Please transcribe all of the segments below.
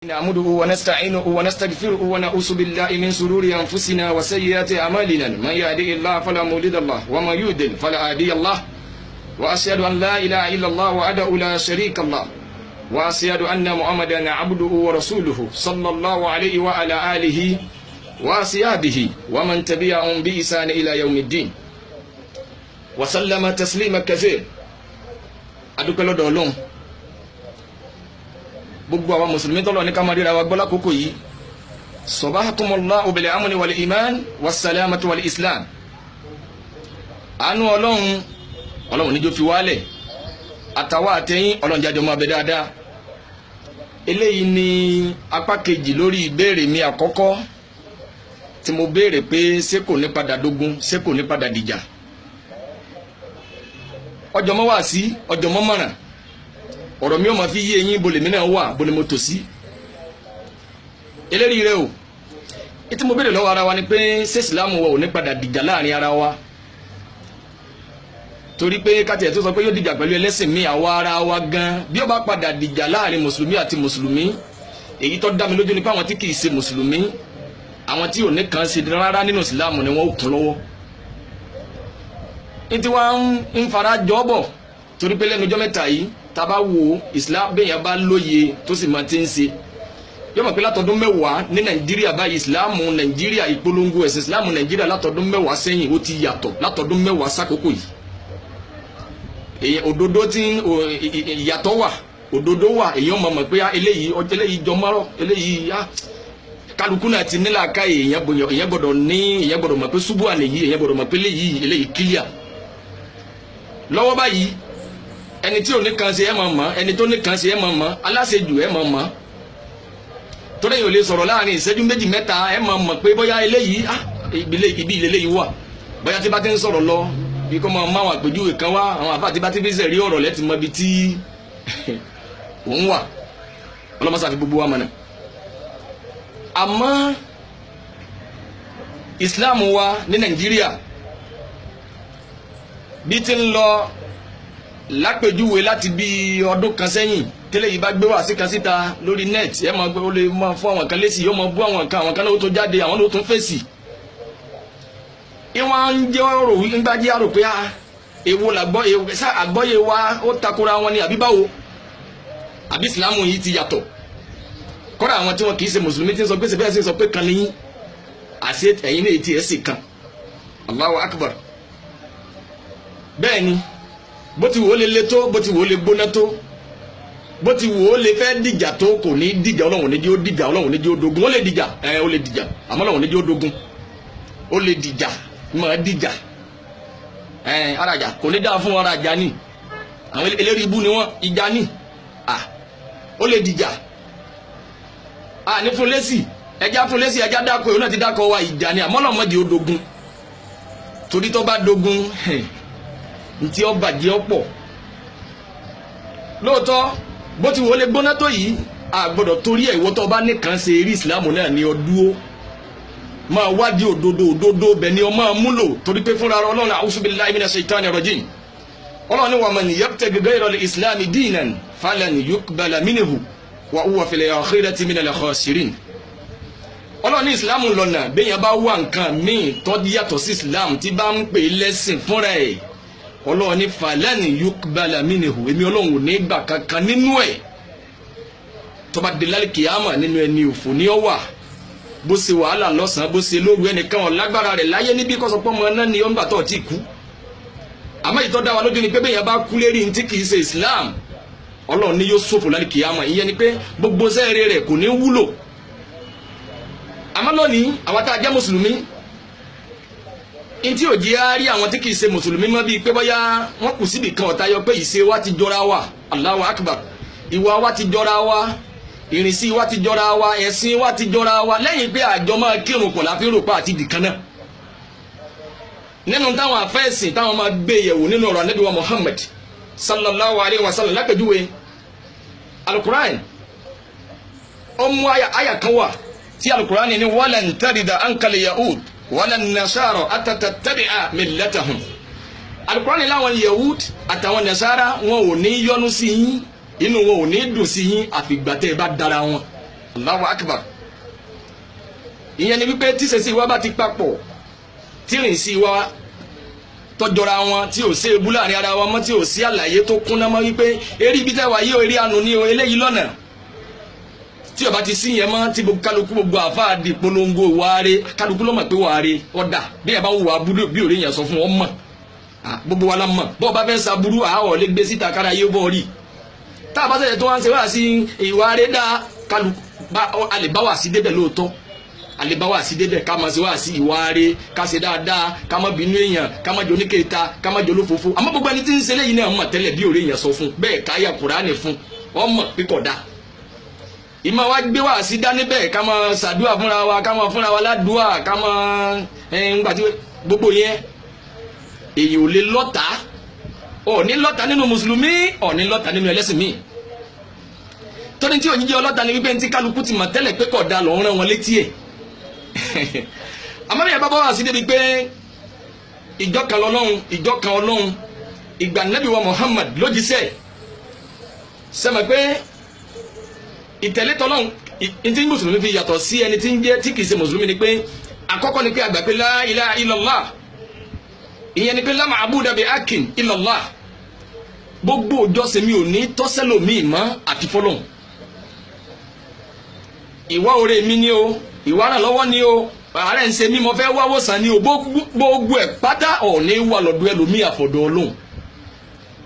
نعمده ونستعينه ونستغفره ونعوذ بالله من شرور أنفسنا وسيئات أعمالنا من يهده الله فلا مضل له ومن يضلل فلا هادي له وأشهد أن لا إله إلا الله وحده لا شريك له وأشهد أن محمدا عبده ورسوله صلى الله عليه وعلى آله وأصحابه ومن تبعهم بإحسان إلى يوم الدين وسلم تسليما كثيرا أدوك لدولون gbogbo àwọn mùsùlùmí tọ́lọ̀ ní ká máa ríra wa gbọ́ lákòókò yìí sabahakumullahu bil amni wal iman was salamati wal islam àánú ọlọ́run níjó fi wálẹ̀ àtàwà àtẹ̀yìn ọlọ́run jájọ máa bẹ dáadáa. Eléyìí ni apá kejì lórí ìbéèrè mi àkọ́kọ́ tí mo béèrè pé ṣé kò ní padà dógun ṣé kò ní padà dìjà. ọjọ́ mọ́ wá sí ọjọ́ mọ́ mọ̀ràn ọ̀rọ̀ mi ò máa fi yé eyín bolè mi náà wà bolè mo tò sí. eléyìí rẹ o ètí mo béèrè lọ́wọ́ ara wa ni pé ṣé ìsìlámù wa ò ní padà dìjà láàrin ara wa torí pé káti ẹ̀ tó sọ pé yóò dìjà pẹ̀lú ẹlẹ́sìn mi àwa ara wa gan bí ó bá padà dìjà láàrin mùsùlùmí àti mùsùlùmí èyí tó dá mi lójú ni pé àwọn tí kì í ṣe mùsùlùmí àwọn tí ò ní kàn ṣe rárá nínú ìsìlámù ni wọ́n ó kún lọ́wọ́ ní tí wọ́n ń fara jọ bọ̀ torí pé lẹ́nu ọjọ́ mẹ́ta yìí taba wo islam bẹ́yàn bá lóye tó sì máa ti ń ṣe yóò mọ̀ pé látọdún mẹ́wàá ní nàìjíríà báyìí islamu nàìjíríà ìpolongo ẹ̀sìn islamu nàìjíríà látọdún mẹ́wàá sẹ́yìn ó ti yàtọ̀ látọdún mẹ́wàá sákòókò yìí èyàn òdodo tí ìyàtọ̀ wà òdodo wà èyàn mọ̀ pé eléyìí jọmọ́rọ̀ eléyìí kálukú náà ti nílà ká èyàn gbọ́dọ̀ mọ̀ pé ṣubú àlè yìí èyàn gbọ́dọ̀ mọ̀ pé eléyìí kílíà lọ́wọ́ báyìí ẹni tí ò ní kan ṣe ẹ máa mọ̀ ẹni tó ní kan ṣe ẹ máa mọ̀ aláṣejù ẹ máa mọ̀ torí yóò lè sọ̀rọ̀ láàrin ìṣẹ́jú méjì mẹ́ta ẹ máa mọ̀ pé bóyá eléyìí ibi ìlélẹ́yìí wà bóyá tí bá ti ń sọ̀rọ̀ lọ bí kò máa máwọn àpèjúwe kan wá àwọn àbá tí bá ti fi ṣe rí ọ̀rọ̀ lẹ́tì mọ́ ibi tí òun wà ọlọ́mọṣà fi gbogbo wa mọ̀ náà. àmọ́ Islam wa ní Nàìjíríà bí ti ń lọ lápèjúwe láti bí ọdún kan sẹ́yìn tẹ́lẹ̀ yìí bá gbé wá sí kan síta lórí net ẹ máa gbé ó lè máa fún àwọn kan lésì yóò máa bú àwọn kan náà tó jáde àwọn náà tó ń fèsì. ìwọ̀n ń jẹ́ ọ̀rọ̀ nígbà jẹ́ àrò pé èwo làgbọ́ àgbọ́yé wa ó takora wọn ni àbí báwo àbí ìsìlámù yìí ti yàtọ̀ kọ́ra àwọn tí wọn kì í ṣe mùsùlùmí tí ń sọ pé ṣe bẹ́ẹ̀ sì ń sọ pé kan níyìn àṣẹ ẹ̀yin náà ti ẹ̀ sì kan Allahu Akbar. bẹ́ẹ̀ ni bó ti wò ó lè le tó bó ti wò ó lè gbóná tó bó ti wò ó lè fẹ́ dìjà tó kò ní dìjà ọlọ́run ní jẹ́ ó dìjà ọlọ́run ní jẹ́ ó dogun ó lè dìjà ó lè dìjà àmọ́ ọlọ́run ní jẹ́ ó dogun ó lè dìjà máa dìjà arajà kò ní dáa fún arajà ni àwọn eléri ibú ni wọ́n ìjà ni ó lè dìjà ní fún lẹ́sì ẹja dákọ̀ yóò náà ti dákọ̀ wa ìjà ni àmọ́ ọlọ́run má jẹ́ ó dogun torí tó bá dogun ntí ó bàjẹ́ ọ̀pọ̀ lóòótọ́ bó ti wọlé gbóná tó yìí a gbọ́dọ̀ torí ẹ̀ ìwọ tó bá nìkan ṣe eré ìsìlámù náà ní ọdúró máa wádìí òdodo bẹ̀ ni ọ máa múlò torí pé fúnra ọlọ́run a'udhu billahi minash shaitani rajim ọlọ́run ní wa man yabtaghi ghayra al-islami dinan falan yuqbala minhu wa huwa fil akhirati minal khasirin. ọlọ́run ní ìsìlámù lọ́nà bẹ́yẹn bá wà nǹkan míì tó yàtọ̀ sí ìsìlámù tí bá ń pè lẹ́sìn fúnra ẹ̀ ọlọ́run ní falani yukbala minhu èmi ọlọ́run ò ní gbà kankan nínú ẹ̀ tó bá dé lálẹ́ kìámà nínú ẹni òfò ní ọ wà bó ṣe wàhálà lọ́sàn-án bó ṣe lóru ẹnìkan ọ̀ lágbára rẹ̀ láyé níbi kọ́sọ́ pọ́ ọmọ náà ni ó ń bà tó ti kú àmọ́ ìtọ́ dá wa lójú ni pé bẹ́ẹ̀ yẹn bá kú lérí ní tí kì í ṣe Islam ọlọ́run ní yóò ṣòfò lálẹ́ kìámà ìyẹn ni pé gbogbo sẹ́ẹ̀rẹ̀ rẹ̀ kò ní wúlò àmọ́ lónìí àwa tá a jẹ́ mùsùlùmí ntí òjì á rí àwọn tí kì í ṣe mùsùlùmí mọ́ bíi pé bóyá wọ́n kù síbi kan ọ̀tá yọ pé ìṣe wa ti jọra wa Allahu Akbar ìwà wa ti jọra wa ìrìnsí wa ti jọra wa ẹ̀sìn wa ti jọra wa lẹ́yìn pé àjọ máa kírun pọ̀ láfi rò pa àti dìkan náà nínú táwọn afẹ́sìn táwọn máa gbé yẹ̀wò nínú ọ̀rọ̀ Ànábì wa Muhammad sallallahu alayhi wa sallam lápẹ̀júwe alukur'an ó mú àyà kan wà tí alukur'an ní walan tarida ankal yahud wala nasara atatattabi'a millatahum alukurani láwọn yahud àtàwọn nasara wọn ò ní yọ́nú sí yín inú wọn ò ní dùn sí yín àfìgbà tẹ́ bá dára wọn Allahu akbar. Ìyẹn ni wípé tí ṣẹ̀ṣẹ̀ wa bá ti papọ̀ tí rìn sí wa tọ́jọra wọn tí ò sí ebú láàrin ara wa mọ́ tí ò sí àlàyé tó kúnná mọ́ wípé eré ibi tẹ́wà yí o eré àánú ni o eléyìí lọ́nà tí ó bá ti sí yẹn mọ́ tí kálukú gbogbo àfáà di polongo wàáre kálukú ló mọ̀ pé wàáre ọ̀dà bí ẹ bá wù wá búdó bí òré yẹn sọ fún ọ mọ̀ gbogbo wa la mọ̀ bọ́ọ̀ bá fẹ́ sa burú àwọ̀ lè gbé síta kára yé bọ́ rí tá a bá sẹ̀yẹ̀ tó wá ń ṣe wá sí ìwàáre dá kálukú a lè bá wà sí débẹ̀ lóòótọ́ àlebá wà sí débẹ̀ ká máa ṣe wá sí ìwàáre ká ṣe dáadáa ká má bínú èèyàn ká má jọ oníkèéta ká má jọ olófòófó àmọ́ gbogbo ẹni tí ń ṣe léyìn náà mọ̀ tẹ́lẹ̀ bí òré yẹn sọ fún bẹ́ẹ̀ káyà Kùránì fún ọmọ pípọ̀ dá ìmọ̀ wa gbé wá sí dání bẹ́ẹ̀ ká máa ṣàdúrà fúnra wa ká máa fúnra wa ládùúà ká máa ńgbà tí gbogbo yẹn èyí ò lè lọ́ta ọ̀ní lọ́ta nínú mùsùlùmí ọ̀ní lọ́ta nínú ẹlẹ́sìn míì torí tí òyìnjẹ́ ọlọ́ta ni wípé tí kálukú ti mọ̀ tẹ́lẹ̀ pé kódà lọ́ọ́ rán wọn létí ẹ̀ àmọ́ bí ẹ bá bọ́ wá sí débi pé ìjọ kan ọlọ́run ìgbà Nábì wa Muhammad lójíṣẹ́ sẹ́mọ̀ pé ìtẹ̀lé tọ́lọ́run tí mùsùlùmí fi yàtọ̀ sí ẹni tí ń jẹ́ tí kìí ṣe mùsùlùmí ni pé àkọ́kọ́ ni pé àgbà pé la ilaha illallah ìyẹn ni pé la ma'buda bi haqqin illallah gbogbo ìjọsìn mi ò ní tọ́sẹ́lòmíì mọ́ àti fọ́lọ́run ìwà oore mi ni o ìwà ràn lọ́wọ́ ni o ààrẹ ń ṣe mí mo fẹ́ wáwó sàn ni o gbogbo ẹ̀ pátá ọ̀ọ́ni wà lọ́dọ̀ ẹlòmíì àfọ̀dọ̀ Ọlọ́run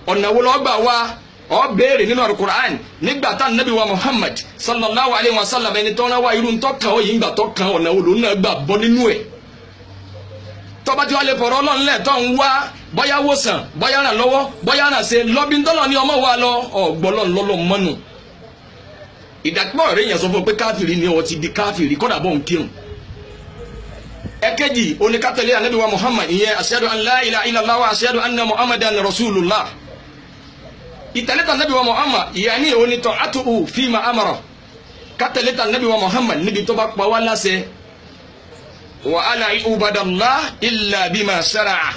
ọ̀nà wo lọ́gbà wa ọ béèrè nínú Al-Qur'an nígbà tá Nábì wa Muhammad sallallahu alayhi wa sallam ẹni tó ń wá irú ntọ́kàn ó yìí ń gbà tọ́kàn ọ̀nà wo lòun náà gbà bọ́ nínú ẹ̀ tọ́ba tí wàá lè fọ̀rọ̀ Ọlọ́run lẹ̀ tó ń wá bọ́yá wòsàn bọ́yá ràn lọ́wọ́ bọ́yá ràn ṣe lọ́bí ńtọ́lọ́ ni ọmọ wa lọ ọ̀gbọ́lọ́n lọ́lọ́ mọ́nu ìdàpọ̀ rẹ̀ yẹn sọ fún pé káfìrí ni ọ ti di káfìrí kọ́dà bọ́ ń kírun ẹ̀kejì oníkátẹ̀lé Ànábì wa Muhammad ìyẹn ashhadu an la ilaha illallah wa ashhadu anna Muhammadan rasulullah ìtẹ̀lẹ́tà Ànábì wa Muhammad ìyẹn ní onítọ̀ àtúhù fíìmà amara kátẹ̀lẹ́tà Ànábì wa Muhammad níbi tó bá pa wá láṣẹ wa ala ibadallah illa bima shara'a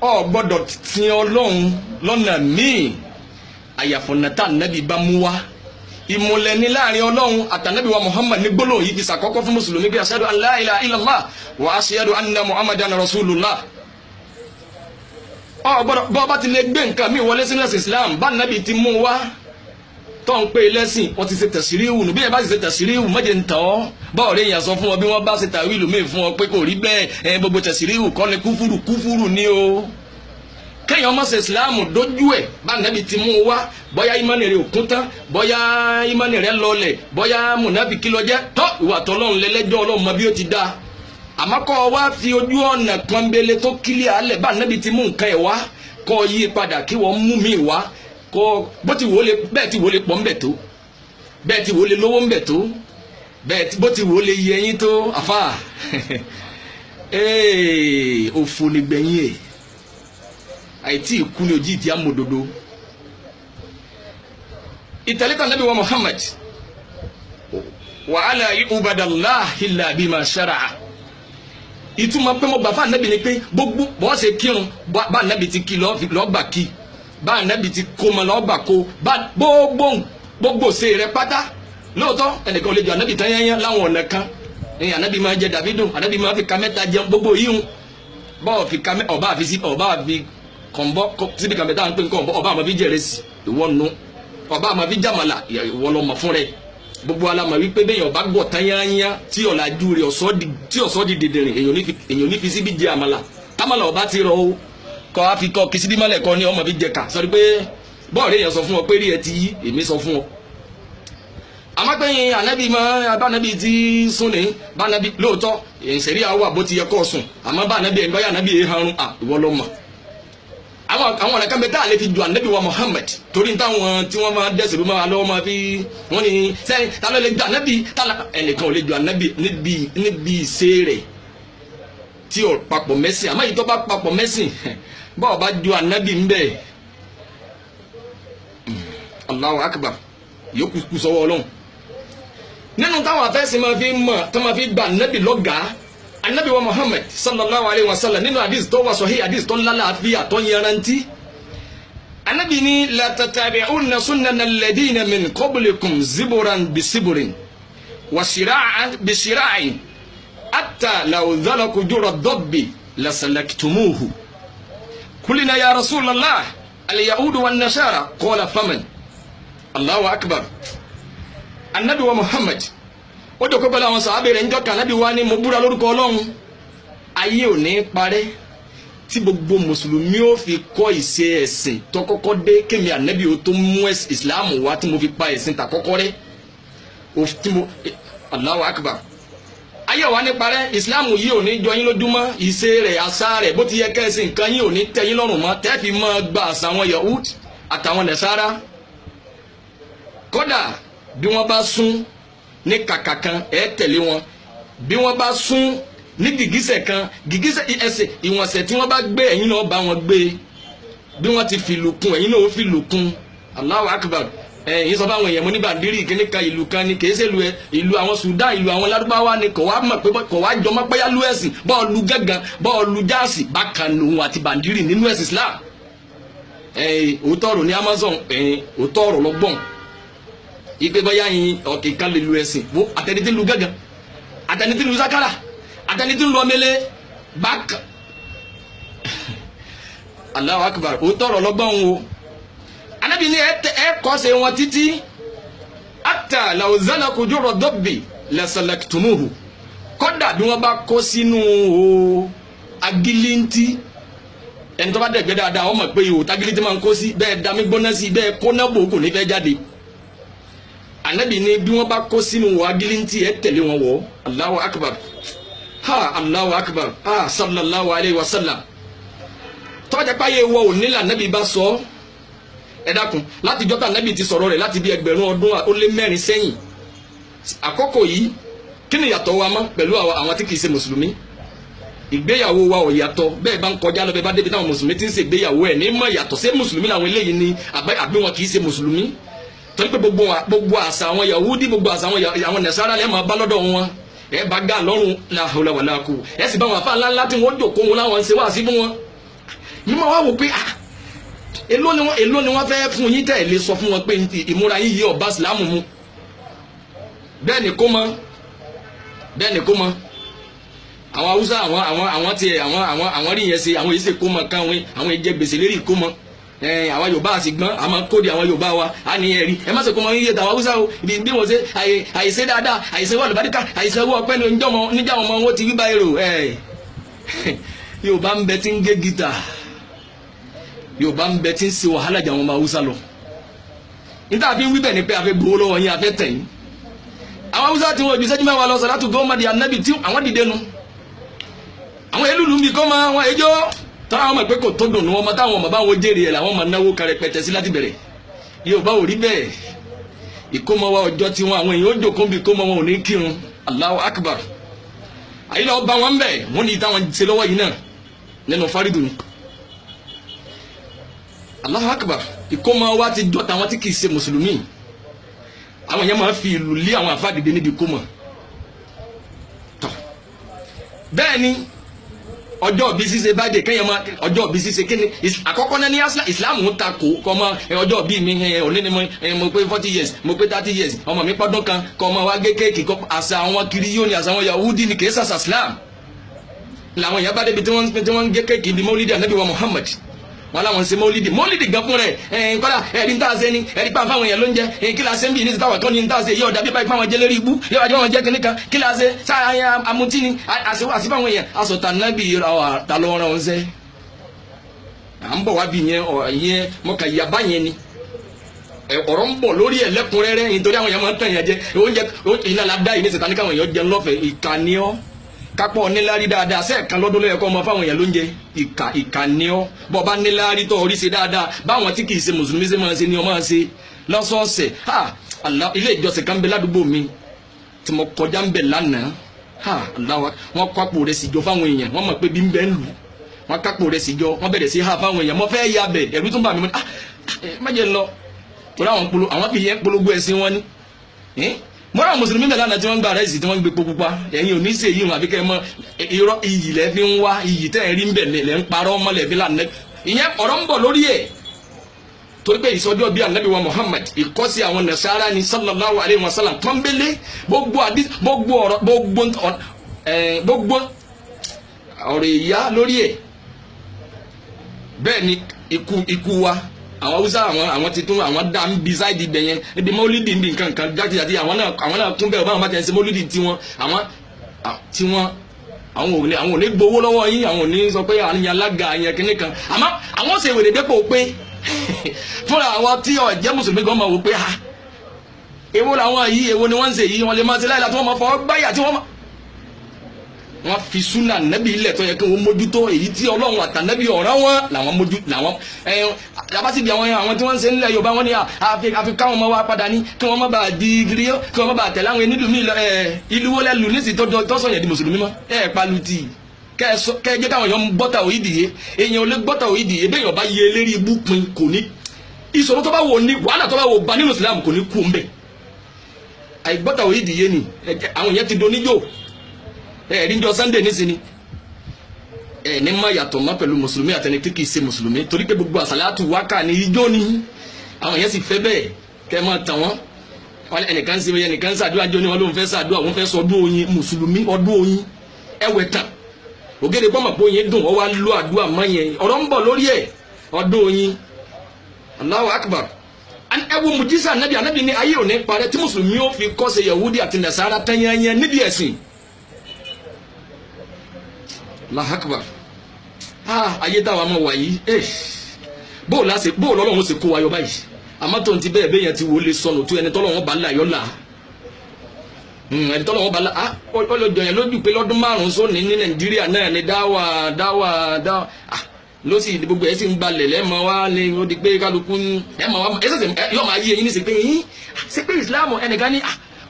ọ gbọ́dọ̀ tin Ọlọ́run lọ́nà míì àyàfọ̀nàtà Ànábì bá mú wá ìmùlẹ̀ ní láàrin Ọlọ́run àtànábì wa Muhammad ní gbólóhùn yìí fi sàkọ́kọ́ fún mùsùlùmí bí ashhadu an la ilaha illallah wa ashhadu anna Muhammadan rasulullah bọ́ bá ti lè gbé nǹkan mi wọlé sínú ẹ̀sìn Islam bá nàbì ti mú wá tó ń pè lẹ́sìn wọ́n ti ṣe tẹ̀síríhù nù bí ẹ bá ti ṣe tẹ̀síríhù mọ́jẹ̀ ń tàn ọ́ báwo lè yàn sọ fún ọ bí wọ́n bá ṣe tàwílù míì fún ọ pé kò rí bẹ́ẹ̀ gbogbo tẹ̀síríhù kọ́ ni kúfúrù ní o kéèyàn ọmọ ṣe Islam dójú ẹ̀ bá nàbì ti mú wá bóyá ìmánì rẹ̀ òkun tán bóyá ìmánì rẹ̀ lọlẹ̀ bóyá mùnàfíkí ló jẹ́ tó ìwà tọ́lọ́run lẹ́lẹ́jọ́ Ọlọ́run mọ bí ó ti dá àmọ́ kọ́ wá fi ojú ọ̀nà pọ́nbélé tó kílẹ̀ alẹ̀ bá nàbì ti mú nǹkan ẹ̀ wá kọ́ yí padà kí wọ́n mú mi wá kọ́ bẹ́ẹ̀ tí wò lè pọ̀ ńbẹ̀ tó bẹ́ẹ̀ tí wò lè lówó ńbẹ̀ tó bó ti wò lè yẹ yín tó àfà òfò nígbẹ̀yìn ẹ̀ àìtí ìkú ni òjì ìdí amòdodo ìtẹ̀lẹ́tà Nábì wa Muhammad wa ala ibadallah illa bima shara'a ìtumọ̀ pé mo gbà fún Ànábì ni pé gbogbo bọ́ ṣe kírun bá Ànábì ti kí lọ́gbà kí bá Ànábì ti kó mọ lọ́gbà kó bá gbogbo ṣe rẹ pátá lóòótọ́ ẹnìkan ò lè jọ Ànábì tán yẹn láwọn ọ̀nà kan ní Ànábì máa jẹ dàbídùn Ànábì máa fi ka mẹ́ta jẹun gbogbo yíhun bọ́ọ̀ fi ka ọba àfi kọ̀ǹbọ́ síbi kan bẹ́ẹ̀ tá à ń pè ń kọ̀ǹbọ́ ọba àmọ́ fi jẹ̀rẹ̀ sí ìwọ nù ọba àmọ́ fi jàmàlà ìwọ lọ́mọ fún rẹ̀ gbogbo alamọ̀ wípé bẹ́ẹ̀ ọba gbọ̀ tányányá tí ọ̀làjú rẹ̀ ọ̀sọ́ di dèdèrè èèyàn ní fi síbi jẹ àmàlà támàlà ọba ti rọ o kọ́ á fi kọ́ kìsìdí mọ́lẹ̀ kọ́ ní ọmọ fi jẹ ká sọ pé bọ́ọ̀rẹ́ èèyàn sọ fún ọ pé rí ẹ ti yí èmi sọ fún ọ. àmọ́ pé Ànábì mọ́ bánábì ti sún ní bánábì lóòótọ́ ìṣẹ̀rí àwọn àbó ti yẹ kọ́ sùn àmọ́ bánábì ẹ̀ ń báyà Ànábì ẹ̀ harun ìwọ lọ́mọ àwọn ọ̀nà kan bẹ tá a lè fi ju Ànábì wa Muhammad torí táwọn tí wọ́n máa dẹ́sẹ̀ ló máa lọ́wọ́ máa fi wọ́n ní sẹ́yìn ta ló lè ju Ànábì ẹnìkan ò lè ju Ànábì níbi ìṣe rẹ̀ tí ò papọ̀ mẹ́sìn àmọ́ èyí tó bá papọ̀ mẹ́sìn bọ́ọ̀ bá ju Ànábì ń bẹ̀ Allahu akbar yóò kú sọ́wọ́ Ọlọ́run nínú táwọn afẹ́sìn máa fi mọ̀ tó máa fi gba Ànábì lọ́gàá Ànábì wa Muhammad sallallahu alayhi wa sallam nínú hadith tó wà sahih hadith tó lálàáfíà tó yanrantí Ànábì ní la tatabi'unna sunnana alladhina min qablikum ziburan bi siburin بشراع حتى لو ذلكوا جرى الضب لسلكتموه قلنا يا رسول الله اليهود والنصارى قال فمن الله أكبر النبي ومحمد ó jókòó pẹ̀lú àwọn sàhábà rẹ̀ ńjọ́ kan Ànábì wa ní mo búra lórúkọ Ọlọ́run ayé ò ní parẹ́ tí gbogbo mùsùlùmí ó fi kọ́ ìṣe ẹ̀sìn tó kọ́kọ́ dé kémi Ànábì ó tó mú ìsìláàmù wá tí mo fi pa ẹ̀sìn ta kọ́kọ́ rẹ́ Allahu Akbar ayé wa ní parẹ́ ìsìláàmù yìí ò ní jọ yín lójúmọ́ ìṣe rẹ̀ àṣà rẹ̀ bó ti yẹ kẹ́sì nǹkan yín ò ní tẹ́ yín lọ́rùn mọ́ tẹ́ fi mọ́ gba àṣà àwọn Yahudi àtàwọn Nasara kódà bí wọ́n bá sún ní kàkà kan ẹ tẹ̀lé wọn bí wọ́n bá sún ní gìgísẹ̀ kan gìgísẹ̀ ẹsẹ̀ ìwọ̀nsẹ̀ tí wọ́n bá gbé ẹ̀yin náà bá wọn gbé bí wọ́n ti fìlù kún ẹ̀yin náà ó fìlù kún Allahu Akbar ẹ̀yin sọ fáwọn èèyàn mo ní bàndírì kíní kan ìlú kan ni kìí ṣe ìlú àwọn Sudan ìlú àwọn Lárúbáwá ni kò wá mọ̀ pé kò wá jọmọ́ pé yálù ẹ̀sìn bọ́ọ̀lù gángan bọ́ọ̀lù jáàsì bákan lòun àti bàndírì nínú ẹ̀sìn Islam òótọ́ ọ̀rọ̀ ní Amazon òótọ́ ọ̀rọ̀ lọ́gbọ̀n ipe bóyá yin ọ̀kì kan lè lu ẹ̀sìn wo àtẹnití lu gángan àtẹnití lu sakara àtẹnití lu ọmẹlẹ bákan Allahu Akbar òótọ́ ọ̀rọ̀ lọ́gbọ̀n o Ànábì ní ẹ kọ́sẹ̀ wọn títí hatta law zalaku jurra dabbi lasalaktumuhu kódà bí wọ́n bá kó sínú agilinti ẹni tó bá dẹ̀gbẹ́ dáadáa wọ́n mọ̀ pé ihò tagilinti máa ń kó sí bẹ́ẹ̀ dami gbóná sí bẹ́ẹ̀ kó náà bò kò ní fẹ́ jáde Ànábì ní bí wọ́n bá kó sínú agilinti ẹ tẹ̀lé wọn wọ̀ Allahu Akbar Allahu Akbar sallallahu alayhi wa sallam tọ́jà páyé wọ òní là Ànábì bá sọ ẹ dákun láti jọ́ta Ànábì ti sọ̀rọ̀ rẹ̀ láti bí ẹgbẹ̀rún ọdún ó lé mẹ́rin sẹ́yìn àkókò yìí kí ni ìyàtọ̀ wa mọ́ pẹ̀lú àwọn tí kìí ṣe mùsùlùmí ìgbéyàwó wa ò yàtọ̀ bẹ́ẹ̀ bá ń kọjá lọ bẹ́ẹ̀ bá débi táwọn mùsùlùmí ti ń ṣe ìgbéyàwó ẹ̀ ní mọ̀ yàtọ̀ ṣé mùsùlùmí làwọn eléyìí ni àbí wọn kìí ṣe mùsùlùmí torí pé gbogbo àṣà àwọn Yahudi gbogbo àṣà àwọn Nasara lẹ́ẹ̀ máa bá lọ́dọ̀ wọn ẹ bá gà lọ́rùn la hawla wala quwwata ẹ sì bá wọn àfa ńláńlá tí wọ́n jòkó wọn láwọn ń ṣe wá sí fún wọn ní ma wá wò pé èló ni wọ́n fẹ́ fún yín tẹ́ ẹ̀ lè sọ fún wọn pé ìmúra yín yí ọba ìsìlámù mu bẹ́ẹ̀ ni kó mọ àwọn Haúsá àwọn tiẹ̀ àwọn rí yẹn ṣe àwọn yìí ṣe kó mọ kan àwọn ìjẹ gbèsè lérí kó mọ àwọn Yorùbá àti gbọ́n àmọ́ kóde àwọn Yorùbá wa á ní ẹ̀rí ẹ má ṣe kó mọ yíyẹ tàwọn Haúsá o ibi bí wọ́n ṣe àìṣe dáadáa àìṣe wà lùbáríkà àìṣe owó ọpẹ́ ní níjà wọn mọ wọn ti wí báyìí rò Yorùbá ń bẹ tí ń gé gítà Yorùbá ń bẹ tí ń ṣe wàhálà jà wọn máa Haúsá lọ níta fi ń wí bẹ́ẹ̀ ni pé a fẹ́ gbowó lọ́wọ́ yín a fẹ́ tẹ̀ yín àwọn Haúsá tí wọn ibi sẹ́jú mẹ́wàá lọ sọ̀rọ̀ àtúntò ọmọdé ànábì tí àwọn dìde nu àwọn elúlu mi kọ́ máa wọn ẹjọ́ tọ́ra wọn mọ̀ pé kò tó dùn wọn mọ táwọn ọmọ báwọn jèrè ẹ̀ làwọn máa náwó kan rẹpẹtẹ sí láti bẹ̀rẹ̀ Yorùbá ò rí bẹ́ẹ̀ ìkómọ wa ọjọ́ tí wọn àwọn èèyàn ó jòkó bí ìkómọ wọn ò ní kírun Allahu Akbar àyílẹ̀ ọba wọn bẹ̀ wọ́n ní táwọn ṣe lọ́wọ́ yìí náà nínú fárídù ni Allahu Akbar ìkómọ wa ti jọ tàwọn tí kì í ṣe mùsùlùmí àwọn yẹn máa fi ìlú lé àwọn àfáàdìdé níbi ìkómọ tọ bẹ́ẹ̀ ni ọjọ́ bí ṣíṣe bá dé kẹ́yìn máa ọjọ́ bí ṣíṣe kí ni àkọ́kọ́ náà ní Islam ń ta kó kọ́ ọmọ ọjọ́ bí mi òní ni mo pé 40 years mo pé 30 years ọmọ mi pọ́dún kan kọ́ ọmọ wa gé kéèkì kọ́ àṣà àwọn kiri yóò ní àṣà àwọn Yahudi ni kì í ṣàṣà Islam làwọn èèyàn bá débi tí wọ́n ń gé kéèkì di Maulidi Ànábì wa Muhammad wọn làwọn ṣe Maulidi gan fún rẹ kọ́dà ẹ̀rí ń tà ṣe ni ẹ̀rí pa fáwọn èèyàn ló ń jẹ kí la ṣe ń bì ní ti táwọn kan ní ń tà ṣe yóò dàbí báyìí fáwọn jẹ lérí ibú yóò wájú wọn jẹ kínní kan kí la ṣe sáà amutí ni àṣìfáwọn èèyàn asọ̀tà nábì ta ló rán wọn ṣe à ń bọ̀ wá bí yẹn mọ̀kà yaba yẹn ni ọ̀rọ̀ ń bọ̀ lórí ẹ̀ lẹ́kùnrẹ́rẹ́ nítorí àwọn èèyàn máa ń tàn yẹn jẹ oúnjẹ ìlànà dá yìí ní sèta ní káwọn èèyàn jẹun lọ́fẹ̀ẹ́ ìkànnì ọ́ kápọ̀ níláárí dáadáa sẹ́ẹ̀kan lọ́dún ló yẹ kó ọmọ fáwọn èèyàn ló ń jẹ ìkànnì ọ́ bọ́ bá níláárí tó orí ṣe dáadáa báwọn tí kìí ṣe mùsùlùmí ṣe máa ṣe ni ọmọ ṣe lọ́sọ̀ọ̀sẹ̀ ilé ìjọsìn kan bẹ ládùúgbò mi tí mo kọjá ń bẹ lánàá wọ́n kó àpò rẹ̀ sì jọ fáwọn èèyàn wọ́n mọ̀ pé bí ń bẹ ń lù wọ́n kápò rẹ̀ sì jọ wọ́n bẹ̀rẹ̀ sí ha fáwọn èèyàn mo fẹ́ ya bẹ̀ ẹ̀rú tún bà mí má jẹ́ lọ torí àwọn fi yẹn polówó ẹ̀sìn wọn ni mọ́ra mùsùlùmí bẹ̀rẹ̀ lánàá tí wọ́n ń gba rẹ́sì tí wọ́n ń gbé pupa ẹ̀yin ò ní ṣe yìí wọn àbíkẹ́ mọ́ irọ́ iyì lẹ́ fi ń wá iyì tẹ́ ẹ̀ rí ń bẹ̀ lẹ́ ń parọ́ mọ́ lẹ́ fi lànà ìyẹn ọ̀rọ̀ ń bọ̀ lórí ẹ̀ torí pé ìsọjọ́ bí anabi wa Muhammad ìkọ́sí àwọn nasara ni sallallahu alayhi wa sallam tọ́nbélé gbogbo àdí gbogbo ọ̀rọ̀ gbogbo ọ̀rọ̀ ìyá lórí ẹ̀ bẹ́ẹ̀ ni ikú wa àwọn Hausa àwọn titun àwọn dá ń bi sáìdì ibẹ̀ yẹn ibi mọ́lídì ń bi nǹkan kan jáde àti àwọn náà tún bẹ́ẹ̀ báwọn bá tẹ̀ ṣe mọ́lídì tiwọn àwọn ò ní gbowó lọ́wọ́ yín àwọn ò ní sọ pé àyàn alága àyàn kìnnì kan àmọ́ àwọn ṣe wèrè dépò pé fúnra àwọn tí ó jẹ́ mùsùlùmí gan máa wò pé ha èwo làwọn yìí èwo ni wọ́n ń ṣe yìí wọ́n lè máa ṣe láìla tí wọ́n máa fọwọ́ gbáyà tí wọ́n fi súnà nẹ́bí ilẹ̀ tó yẹ kí wọ́n mójútó èyí tí Ọlọ́run àtànẹ́bí ọ̀ràn wọn làwọn mójú làwọn abásíbi àwọn tí wọ́n ń ṣe nílẹ̀ Yorùbá wọn ni àfi káwọn ọmọ wa padà ní kí wọ́n má bàa di gírí kí wọ́n má bàa tẹ̀lé àwọn enídùúmí ìlú wọlé lù ní ìsìn tọ́sọ̀ yẹn di mùsùlùmí mọ́ palu tì kẹ́ ẹ jẹ́ káwọn èèyàn gbọ́tà òyìdìyẹ èèyàn ò lè gbọ́tà òyìdìyẹ bẹ́ẹ̀ yọ̀ọ́ bá yẹ eléré ibú pin kò ní ìṣòro tó bá wò ní wàhálà tó bá wò bá nínú Islam kò ní kú ń bẹ̀ àìgbọ́tà òyìdìyẹ ni àwọn yẹn ti doníjò níjọ́ Sunday nísìnyí ní má yàtọ̀ má pẹ̀lú mùsùlùmí àtẹni tí kìí ṣe mùsùlùmí torí pé gbogbo àsàlátù wákà ní ijó ni àwọn yẹn sì fẹ́ bẹ́ẹ̀ kẹ́ máa tàn wọ́n ẹnìkan ṣe ẹnìkan ṣàdúrà jọ ni wọ́n ló ń fẹ́ ṣàdúrà wọ́n fẹ́ sọ ọdún oyin mùsùlùmí ọdún oyin ẹwẹ̀ tàn ògèdè gbọ́mọ̀ pé oyin dùn wọ́n wá lọ àdúrà mọ́ yẹn ọ̀rọ̀ ń bọ̀ lórí ẹ̀ ọdún oyin Allahu Akbar ẹwọ mùjísà anábì ní ayé òní parẹ́ tí mùsùlùmí ó fi kọ́ ṣe Yahudi àti Nasara tẹ́yẹnyẹ níbi ẹ̀sìn Allahu Akbar ayé táwa mọ̀ wáyé bóòlù Ọlọ́run ṣe kó wa yọ báyìí àmọ́ tó ń ti bẹ́ẹ̀ bẹ́yẹn ti wò lè sọnù tó ẹni tọ́lọ́run bá là yọ́ là ẹni tọ́lọ́run bá là ọlọ́jọ́ yẹn lójú pé lọ́dún márùn-ún sóní ní Nàìjíríà náà ni dáwà ló sì gbogbo ẹ̀ sì ń balẹ̀ lẹ́mọ̀ wá ní ó di pé kálukú ẹ̀mọ̀ wá ẹ̀sẹ̀ yọ̀ máa yé eyín ní sí pé Islam ẹnìkan ní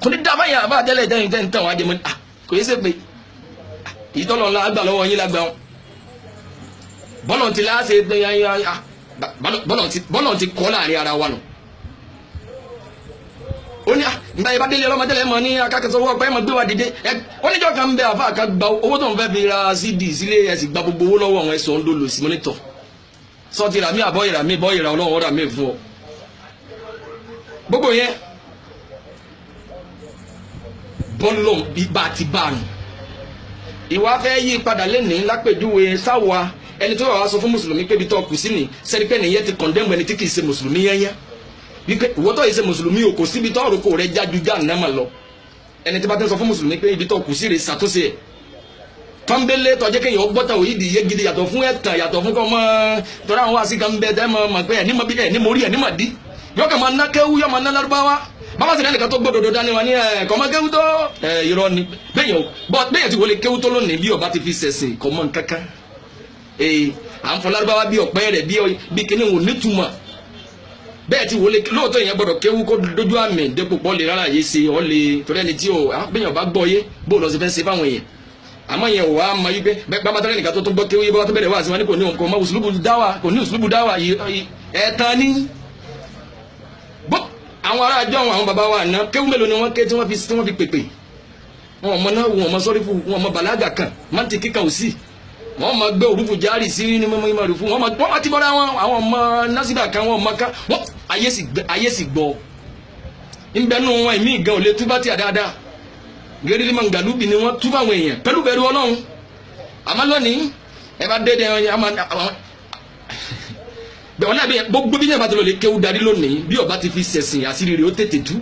kò ní dábàá yẹn àbá àtẹ́lẹ̀ tẹ́yìn tán wá jẹ́ mọ́ kò yẹ sẹ́ pé ìtọ́lọ̀ ńlá gbà lọ́wọ́ yín lágbà wọn bọ́lọ̀ ti láṣẹ bọ́lọ̀ ti kọ́ láàrin ara wa nù ó ní nígbà yẹn bá délé ọlọ́mọdé lẹ́mọ̀ ní akákẹ́sọ owó ọpẹ́ ẹ̀mọ̀ gbé wa dìde oníjọ́ kan bẹ àfa àká gba owó tó ń fẹ́ fi ra CD sílé ẹ̀sìn gba gbogbo owó lọ́wọ́ àwọn ẹ̀sọ́ ń dolo sí mọ́nítọ̀ sọ ti rà mí àbọ̀ ìrà mí bọ́ ìrà ọlọ́run ọ̀rà mí fún ọ gbogbo yẹn bọ́lọ̀ bá ti bá nù ìwà fẹ́ yí padà lẹ́nìí lápèjúwe sáwà ẹni tó wà sọ fún mùsùlùmí pé ibi tó kù sí ni sẹ́ríkẹ́ nìyẹn ti kọ̀ndẹ́mù ẹni tí kì í ṣe mùsùlùmí yẹnyẹn wípé ìwọ́tọ̀ yìí ṣe mùsùlùmí o kò síbi tó ọ̀rọ̀ kò rẹ jájú já nàmà lọ ẹni tí bá ti sọ fún mùsùlùmí pé ibi tó kù sí rè ṣàtúnṣe ẹ̀ tọ́ńbélé tọ́jẹ́ kéèyàn gbọ́tà òyìdì yé gidi yàtọ̀ fún ẹ̀tàn yàtọ̀ fún kọ́ mọ́ tọ́ra àwọn àṣì kan bẹ́ẹ̀ tẹ́ mọ̀ pé ẹ̀ ní mọ̀ bí ẹ̀ ní mórí ẹ̀ ní mọ̀ dí yọ kàn máa ná kéwú yọ máa ná lárúbáwá bàbá sì lẹ́nìkan tó gbọ́dọ̀ dání wa ní kọ́mọ kéwú tó irọ́ ni bẹ́yẹn ti wọlé kéwú tó lónìí bí ọba ti fi ṣẹ̀sìn kọ́mọ kankan à ń fọ lárúbáwá bí ọ̀pẹ́ rẹ̀ bí kíní wò nítumọ̀ bẹ́ẹ̀ ti wọlé lóòótọ́ yẹn gbọ́dọ̀ kéwú kó dójú àmì dépò pọ́ lè rárá yé ṣe ọ́ lè torí ẹni tí bẹ́yẹn ọba gbọ́ yé bó lọ sí fẹ́ ṣe fáwọn èèyàn àmọ́ yẹn wà á mọ yí pé bàbá tó lẹ́nìkan tó tó gbọ́ kéwú yé bàbá tó bẹ̀rẹ̀ wá sí wọn ní kò ní nǹkan ọmọ òṣùlùbù dáwà ẹ̀ẹ̀tàn ní àwọn ará àjọ àwọn bàbá wa àná kéwú mélòó ni wọ́n ké tí wọ́n fi pèpè wọn ọmọ náà wọn ọmọ sọ́rífù wọn ọmọ bàlágà kan mántì kíkà ò sí wọn ọmọ gbé òrùfù járì sí ní mọ́mọ́ ìmọ̀ òrùfù wọn máa ti bọ́ra wọn àwọn ọmọ násìbà kan wọn ọmọ ká wọn ayé sì gbọ́ nbẹ́nu wọn ìmí ìgan ò lè túbá tí a dáadáa gẹ́gẹ́ bí ngàlúbì ni wọ́n túbá àwọn èèyàn pẹ̀lú bẹ̀rù Ọlọ́run àmọ́ lónìí ẹ bá dédé bẹ́ẹ̀ wọ́n lábẹ́ gbogbo bí yẹn bá tó lọ lè kéwú darí lónìí bí ọba ti fi ṣẹ̀sìn àṣírí rẹ̀ ó tètè tú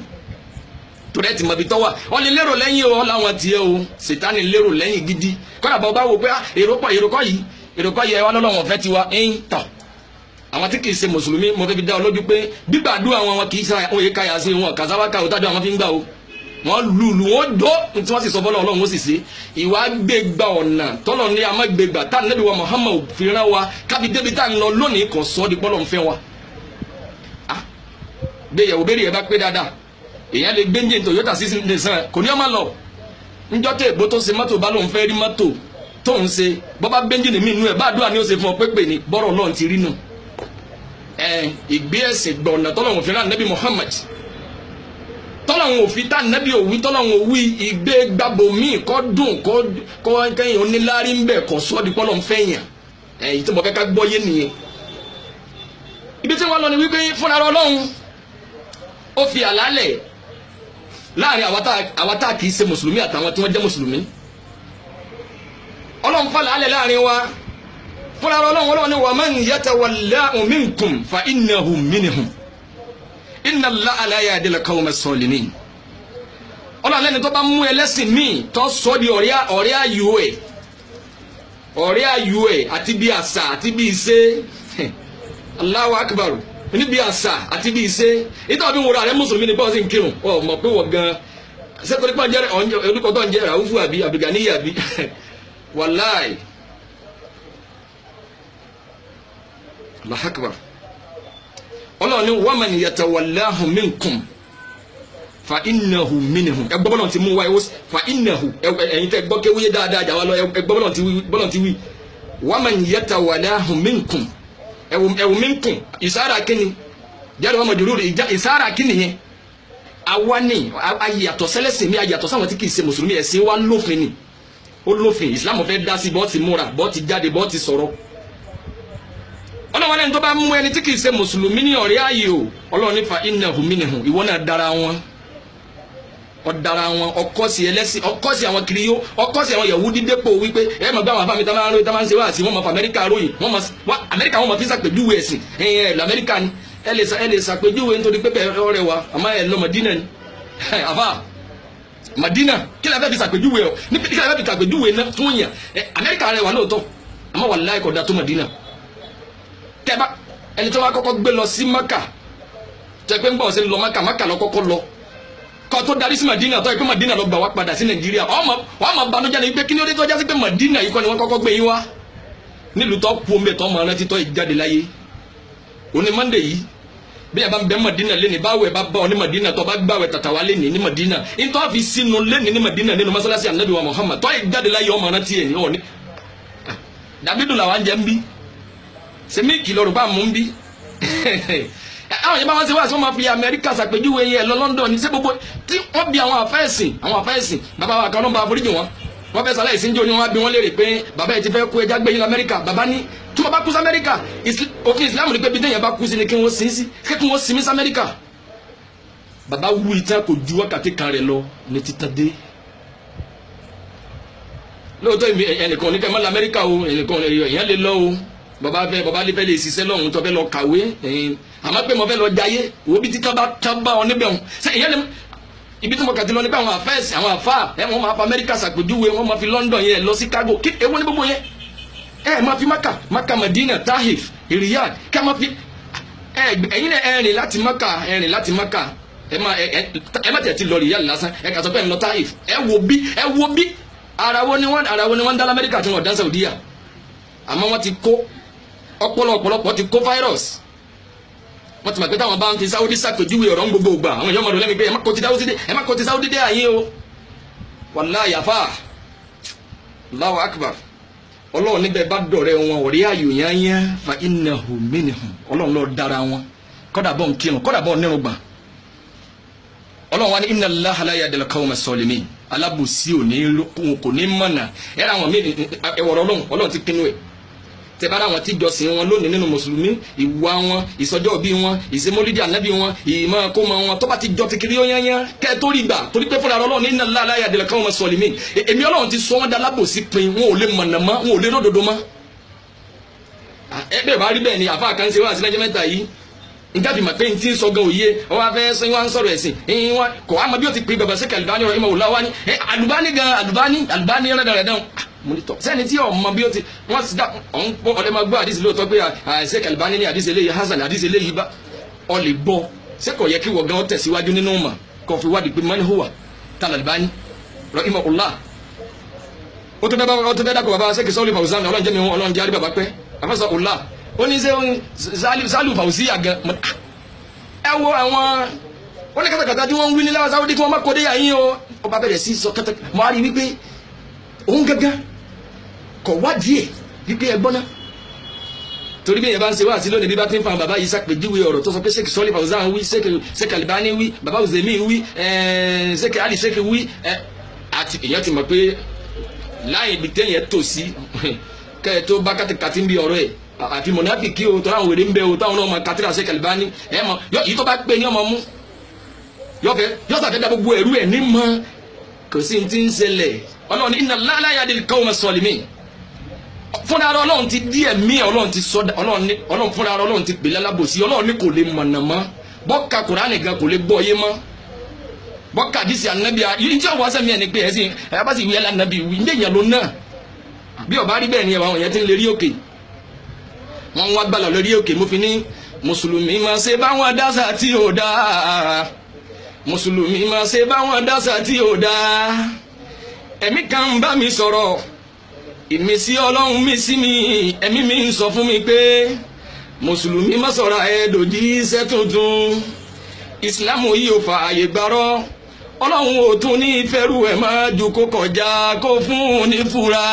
torí ẹ ti mọ̀ bí tọ́wà wọ́n lè lérò lẹ́yìn o láwọn tiẹ̀ o Sítánì lérò lẹ́yìn gidi kọ́dà bá ọba wò pé èrò kọ́ yẹ wá lọ́lọ́wọ́n fẹ́ tiwa ń tàn àwọn tí kì í ṣe mùsùlùmí mo fẹ́ fi dá ọ lójú pé gbígbàdúrà wọn kì í ṣe òye káyà sí wọn kàzáwáká ò tájú àwọn fi ń gbà o wọ́n lùlù wọ́n dó tí wọ́n sì sọ fọ́lọ́ Ọlọ́run ó sì ṣe ìwà gbégbá ọ̀nà tọ́lọ̀ ní amágbégbà tá Ànábì wa Muhammad fi rán wa kábi débi tá ń lọ lónìí kan sọ́ di pọ́lọ́ ń fẹ́ wa. gbéyàwó bẹ́ẹ̀rẹ̀ ẹ bá pé dáadáa èèyàn lè gbé ní Toyota 6 kò ní ọmọ lọ njọ́ tẹ ègbó tó ṣe mọ́tò bá lóun fẹ́ rí mọ́tò tó ń ṣe bọ́bá bẹ́ńjìnì mí inú ẹ̀ bá àdúrà ni ó ṣe fún ọ pépè ní bọ́rọ̀ Ọlọ́run ti rí nù. ìgbé ẹ̀sìn gbọ̀nà tọ́lọ̀ wọn fi rán Ànábì Muhammad tọ́lọ̀hún òfin tá nẹ́bí òwí tọ́lọ̀hún òwí ìgbé gbàgbọ́ míì kọ́ dùn kọ́ kẹ́yìn onílárí ń bẹ̀ kọ́ sọ́ọ́ di pọ́lọ̀ ń fẹ́yàn èyí tí mo fẹ́ ká gbọ́ yé nìyẹn ibi tí wọ́n lọ ni wípé fúnra Ọlọ́run ó fi àlàálẹ̀ láàrin àwa tá kì í ṣe mùsùlùmí àtàwọn tí wọ́n jẹ́ mùsùlùmí. Ọlọ́run fa àlàálẹ̀ láàrin wa fúnra Ọlọ́run ni wa man yatawallahu minkum fa innahu minhum inna Allaha la yahdil qawma as-salimin. Ọlọ́run lẹ́ni tó bá mú ẹlẹ́sìn míì tó sọ di ọ̀rẹ́ ayò ẹ̀ àti bí àṣà àti bí ìṣe Allahu akbar ní bí àṣà àti bí ìṣe ìtọ́ bí wòrán rẹ mùsùlùmí ní bọ́ọ̀sì ń kírun ọ mọ̀ pé wọ́n gan sẹ́kọ̀ọ́ nípa orúkọ tó ń jẹ́ Ràúfù àbí Abdulgani àbí wàláì Allahu akbar. Ọlọ́run ní wa man yatawallahu minkum fa innahu minhum. Ẹ gbọ́ bọ́lọ̀ ti mú wa fa innahu ẹ̀yin tẹ́ gbọ́ kéwúyé dáadáa jà wá lọ ẹ gbọ́ bọ́lọ̀ ti wí wa man yatawallahu minkum ẹ̀wù minkum ìsára kíni jáde wọn mọ̀jòrò ìsára kíni yẹn àwa ni ayàtọ̀ sẹ́lẹ̀sìn mi ayàtọ̀ sáwọn tí kì í ṣe mùsùlùmí ẹ̀sìn wa lófin ni ó lófin Islam fẹ́ dá sí bọ́ ti múra bọ́ ti jáde bọ́ ti sọ̀rọ̀. Ọlọ́run ẹni tó bá mú ẹni tí kì í ṣe mùsùlùmí ní ọ̀rẹ́ ayé o Ọlọ́run ní fa innahu minhum ìwọ náà dára wọn ọ̀dàrà wọn ọkọ̀sí ẹlẹ́sìn ọkọ̀sí àwọn kiriyó ọkọ̀sí àwọn Yahudi dépò wípé ẹ mọ̀ gbé àwọn afámi tá máa ń ṣe wá sí wọn mọ̀ fún Amẹ́ríkà ròyìn Amẹ́ríkà wọn mọ̀ fi ṣàpèjúwe ẹ̀sìn ẹ̀yìn ẹ̀lú Amẹ́ríkà ni ẹ lè ṣàpèjúwe nítorí pé ọ̀rẹ́ wa àmọ́ ẹ̀ lọ Madina ni àfà Madina kí lè fẹ́ fi ṣàpèjúwe ọ níbi kí lè fẹ́ fi ṣàpèjúwe náà fún yàn Amẹ́ríkà rẹ̀ wà lóòótọ́ àmọ́ wallahi kò dá tó Madina tẹ́bá ẹni tó wá kọ́kọ́ gbé lọ sí Maka tẹ́ pé ń bọ̀ sí lọ Maka lọ kọ́kọ́ lọ kọ́ tó darí sí Madina tó yẹ pé Madina lọ gbà wá padà sí Nàìjíríà wọ́n máa banújẹ́ ni pé kí ni ó dé tó jásí pé Madina yìí kọ́ ni wọ́n kọ́kọ́ gbé yín wá nílùú tó kú omi tó máa rántí tó ìjáde láyé òní Monday yìí bí ẹ bá ń bẹ Madina lẹ́ni báwẹ̀ bá bá ọ ní Madina tó bá gbàwẹ̀ tàtà wá lẹ́ni ní Madina ní tó fi sínú lẹ́ni ní Madina nínú masalasi Anabi wa Muhammad tó ìjáde láyé ọmọ rántí ẹ̀ ní ọ̀ní dàbídùn làwọn jẹ́ ń bí sẹ́mi kìlọ̀ rẹ̀ bá mú ń bí àwọn yẹn bá wọn ṣe wá sí wọn máa fi Amẹ́ríkà ṣàpèjúwe yẹn lọ London ní sẹ gbogbo tí wọn bí àwọn àfẹ́sìn bàbá wa kan ló ń bá àforíjì wọn fẹ́ sálẹ̀ ìsìnjó ni wọn bí wọn léèrè pé bàbá yẹn ti fẹ́ kú ẹja gbé yín lọ Amẹ́ríkà bàbá ní tí wọn bá kú sí Amẹ́ríkà òfin Islam ní pé bí téèyàn bá kú sí ni kí wọn sin sí kí wọn sinmi sí Amẹ́ríkà bàbá wú ìtàn kò ju wákàtí kan rẹ̀ lọ ní títàn dé lóòótọ́ ẹnìkan ní kẹ́ mọ́ lọ Amẹ́ríkà o ẹnìkan èèyàn lè lọ o bàbá lè fẹ́ lè ṣiṣẹ́ lọ́hùn tó fẹ́ lọ kàwé àmọ́ pé mo fẹ́ lọ jayé wo bí títọ́ bá ọ níbẹ̀ hùn ṣe ìyẹn lè ibi tí mo kà ti lọ nípa àwọn àfẹ́sì àwọn àfà wọ́n máa fa Amẹ́ríkà ṣàpèjúwe wọ́n máa fi London yẹn lọ Chicago kí ewu ní gbogbo yẹn máa fi Maka Madina Tahif Riyadh kí a máa fi ẹ̀yin náà ẹ̀rìn láti Maka ẹ má tẹ̀ ti lọ Riyadh lásán ẹ kà sọ pé ẹ̀ ń lọ Tahif ẹ wo bí ara wo ni wọ́n dá lamẹ́ríkà tí wọ́n dá Saudiya àmọ́ wọ́n ti kó ọ̀pọ̀lọpọ̀ ti kó virus wọ́n ti mọ̀ pé táwọn bá ń fi Saudi ṣàpèjúwe ọ̀rọ̀ ń gbogbo ògbà àwọn èèyàn mọ̀lẹ́ mi pé ẹ má kó ti Saudi dé àyín o wallahi àfà Allahu akbar ọlọ́run níbẹ̀ bá dọ̀rẹ́ wọn ọ̀rẹ́ ayò yányá fa innahu minhum ọlọ́run lọ dára wọn kọ́dà bọ́ ń kírun kọ́dà bọ́ ń nírun gbà ọlọ́run wa ní inna Allaha la yahdil qawma as-salimin alábòsí kò ní mọ̀nà ẹ̀rọ àwọn míì ẹ̀wọ̀rọ̀ ọlọ́run ti pinnu ẹ̀ tẹ̀bára àwọn tíjọsìn wọn lónìí nínú mùsùlùmí ìwà wọn ìsọjọ́ bí wọn ìṣemólídì ànábì wọn ìmọ̀ kó mọ wọn tó bá ti jọ ti kiri yányán kẹ́ ẹ tó rí gbà torí pé fúnra ọlọ́run inna Allaha la yahdil qawma as-salimin èmi ọlọ́run ti sọ wọn dá alábòsí pin wọn ò lè mọ̀nà mọ́ wọn ò lè ródòdó mọ́ ẹgbẹ́ bá rí bẹ́ẹ̀ ni àfa kan ṣe wá sí lẹ́jọ́ mẹ́ta yìí nǹkan bímọ pé n ti sọ gan òye wọn wá fẹ́ sọ wọn sọ̀rọ̀ ẹ̀sìn wọn kò wá mọ bí ó ti pè bàbá sí Albani ọ̀rọ̀ ìmọ̀ òwúlá wa ni Albani rẹ̀ dán mọ́nítọ̀ sẹ́ni tí ọmọ bí ó ti wọ́n ti dá ọ̀lẹ́ máa gbọ́ àdìsí lóòótọ́ pé Sheikh Albani ní àdìsí eléyìí Hasan àdìsí eléyìí bá ọ lè gbọ́ sẹ́kọ̀ọ́ yẹ kí wọ́n gan tẹ̀síwájú nínú ọmọ kò fi wádìí pé man huwa tal Albani rahimahullah ó tó fẹ́ dákọ̀ bàbá Sheikh Sọ́ọ́lì Fawzan ọlọ́run jẹ́ mi ọlọ́run jẹ́ àrí bàbá pẹ́ afẹ́sọ̀ ọ̀la ó ní sẹ́ Sálíù Fawzi àgẹ́ ẹ wo àwọn ó ní kátàkátà tí wọ́n ń wí ní láwọn Sáúdí kí wọ́n má kó dé yàyín o ó bá bẹ̀rẹ̀ sí sọ kátàkátà mọ́ á rí wípé òun gángan kọ̀ wádìí ẹ̀ wípé ẹgbọ́n náà torí bí èèyàn bá ń ṣe wá sí lónìí bí bá ti ń fa bàbá yìí ṣàpèjúwe ọ̀rọ̀ tó sọ pé Sheikh Sọ́ọ́lì Fawzan wí Sheikh Albani wí bàbá Uzemi wí Sheikh Ali Sheikh wí àti èèyàn ti mọ̀ pé láyé ibi téèyàn tò sí kẹ́ ẹ tó bá kàtìkàtì ń bí ọ̀rọ̀ ẹ̀ àfi mọ̀nàfíkì o tọ́ra àwọn wèrè ń bẹ o táwọn ọmọ katira ṣe Albani ẹ̀ mọ̀ yìí tó bá pé ní ọmọ mú yọ́sàfẹ́ dá gbogbo ẹ̀rú ẹ̀ ní mọ́ kò sí ti ń ṣẹlẹ̀ ọlọ́run inna Allaha la yahdil qawma as-salimin fúnra ara ọlọ́run ti díẹ̀ mí ọlọ́run ti sọ ọlọ́run fúnra ara ọlọ́run ti pè lálábòsí ọlọ́run ní kò lè mọ̀nà mọ́ bọ́ka Kùránì gan kò lè gbọ́ yé mọ́ bọ́ka àdìsí ànábì yìí tí ọ̀wọ́ sẹ́mi ẹ̀ ní pé ẹ̀ sì ẹ̀ bá sì wí ẹ̀ lánàbì wí ní èèyàn ló náà bí ọba rí bẹ́ẹ̀ ni àwọn èèyàn ti ń lè rí òkè wọ́n wá gbàlà lórí òkè mo fi ní mùsùlùmí máa ṣe báwọn dásà tí ò dáa mùsùlùmí máa ṣe báwọn dásà tí ò dáa ẹ̀mí kan ń bá mi sọ̀rọ̀ ìmísí ọlọ́run mi sí mi ẹ̀mí mi ń sọ fún mi pé mùsùlùmí má sọ̀rọ̀ ẹ̀ẹ́dòjì iṣẹ́ tuntun ìsìlámù yìí ò fa àyè gbárọ́ ọlọ́run ò tún ní ìfẹ́rù ẹ̀ máa ju kó kọjá kó fún un ní fura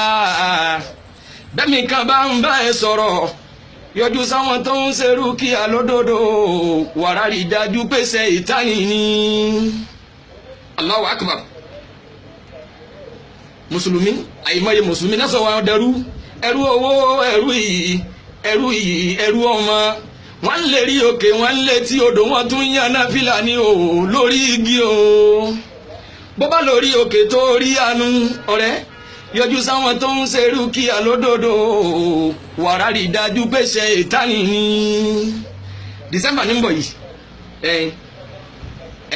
bẹ́ẹ̀mi kan bá ń bá ẹ sọ̀rọ̀ yọjú sáwọn tó ń ṣerú kí alódodo wàrà rí dájú pèsè ìtàní ni Allahu Akbar mùsùlùmí àyèmáyé mùsùlùmí náà sọ wọn dẹrú ẹrú owó ẹrú iyì ẹrú ọmọ wọn lè rí òkè wọn lè tí odò wọn tún yàn náà fìlàní o lórí igi o bó bá lórí òkè tó rí àánú ọ̀rẹ́ yọjú sáwọn tó ń ṣerú kí alódodo wàrà rí dájú pèsè ìtàní ní December ní ń bọ̀ yìí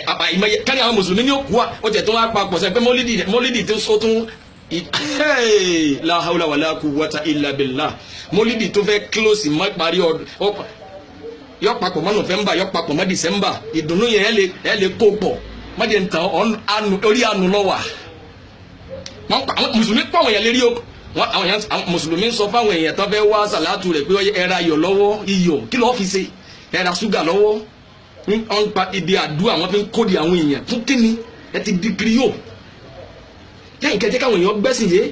àyèmáyé kárí àwọn mùsùlùmí ní òkú wa ó tẹ̀ tó wá papọ̀ sẹ́ pé mọ́lídì tó sọ tún la hawla wala quwwata illa billah mọ́lídì tó fẹ́ close mọ́ parí ọdún yọ papọ̀ mọ́ November yọ papọ̀ mọ́ December ìdùnnú yẹn ẹ lè kó pọ̀ mọ́dé ń tàn orí àánú lọ́wà mùsùlùmí pọ̀ àwọn èèyàn lérí àwọn mùsùlùmí sọ fáwọn èèyàn tó fẹ́ wá sàlátù rẹ̀ pé ẹra iyọ̀ lọ́wọ́ iyọ̀ kí lọ́ọ́ fi ṣe ẹra ṣúgà lọ́wọ́ wọ́n pa ibi àdúrà wọ́n fi ń kódi àwọn èèyàn fún kíni ẹ ti di kiri yóò lẹ́yìn kẹjẹ káwọn èèyàn gbẹ́sìn yé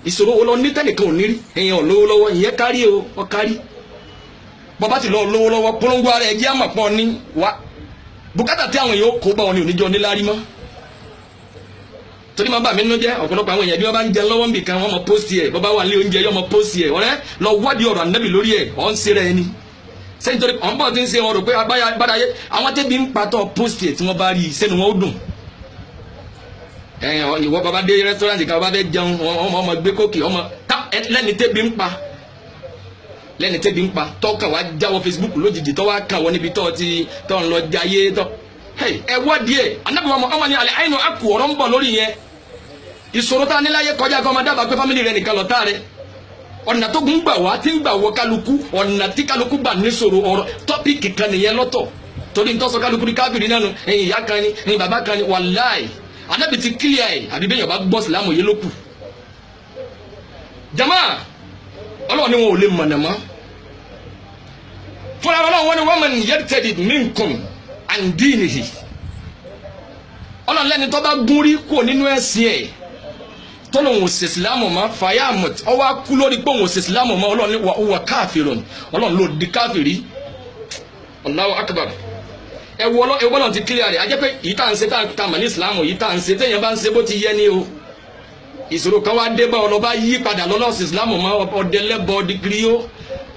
ìṣòro wo lọ ní tẹ́nìkan ò ní rí èèyàn ò lówó lọ́wọ́ ìyẹn kárí o wọ́n kárí bọ́bá ti lọ lówó lọ́wọ́ polongo ara ẹ̀ jẹ́ àmọ̀pọ̀ ní wa bùkátà tí àwọn èèyàn kó bá wọn ní oníjọ níláárí mọ́ torí máa bà mí nínú jẹ́ ọ̀pọ̀lọpọ̀ àwọn èèyàn bí wọ́n bá ń jẹun lọ́wọ́ nbìkan wọ́n mọ pósìtì ẹ̀ bọ́bá wà ní oúnjẹ yọ́ mọ pósìtì ẹ̀ ọ̀rẹ́ lọ wádìí ọ̀rọ̀ ànábì lórí ẹ̀ ọ̀ ń ṣe rẹ̀ ni sẹ́yìn torí ọ̀n bọ̀ tí ń ṣe wọn rò pé bádáyé àwọn tẹ́bi ń patọ́ pósìtì ẹ̀ tí wọ́n bá rí sẹ́nu wọn ó dùn ìwọ bàbá dé rẹ́sítọ́rántì kan bàbá fẹ́ jẹun ọmọ gbé kókì ọmọ lẹ́ni tẹ́bi ń pa tọ́ka wá jáwọ́ Facebook lójijì tọ́ wá kàn wọ́n níbi tọ́ ń lọ jayé tọ́ ẹ wọ́ọ̀dì ẹ̀ anábìwọ̀n ọmọ ní alẹ́ àyìnbó akù ọ̀rọ̀ ń bọ̀ lórí yẹn ìṣòro tá a níláyé kọjá kọ́ ọmọ dábàá pé fámìlì rẹ nìkan lọ́tà rẹ ọ̀nà tó gún gbà wá tí ń gbà wọ kálukú ọ̀nà tí kálukú gbà níṣòro ọ̀rọ̀ tọ́pìkì kan nìyẹn lọ́tọ̀ torí ń tọ́sọ kálukú ní káfíìrì náà ẹ̀yìn ìyá kan ni ẹ̀yìn bàbá kan ni wàláì anábì ti kílíà ẹ̀ àbí bẹ́ẹ̀ yọ̀ bá gbọ́ sílámù yé lókù jama ọlọ́run ni wọn ò lè mọ̀nà mọ́ fúnra ọlọ́run wọn ni wọ́n man yartadid minkum an dinihi ọlọ́run lẹ́ni tó bá gún rí kó nínú ẹ̀sìn ẹ̀ tó lòun ò ṣe ìsìlámù mọ́ fayamut ọwọ́ kú lórí pé òun ò ṣe ìsìlámù mọ́ ọlọ́run ní wà káfírun ọlọ́run ló di káfírí Allahu akbar ẹwọ́ náà ti kílíà rẹ̀ ajẹ́ pé yìí tá à ń ṣe tá à mọ̀ ní ìsìlámù yìí tá à ń ṣe téèyàn bá ń ṣe bó ti yẹ ní o ìṣòro kan wá dé bá ọlọ́ba yí padà lọ́lọ́sì ìsìlámù mọ́ ọdẹlẹ́bọ dìgírí ó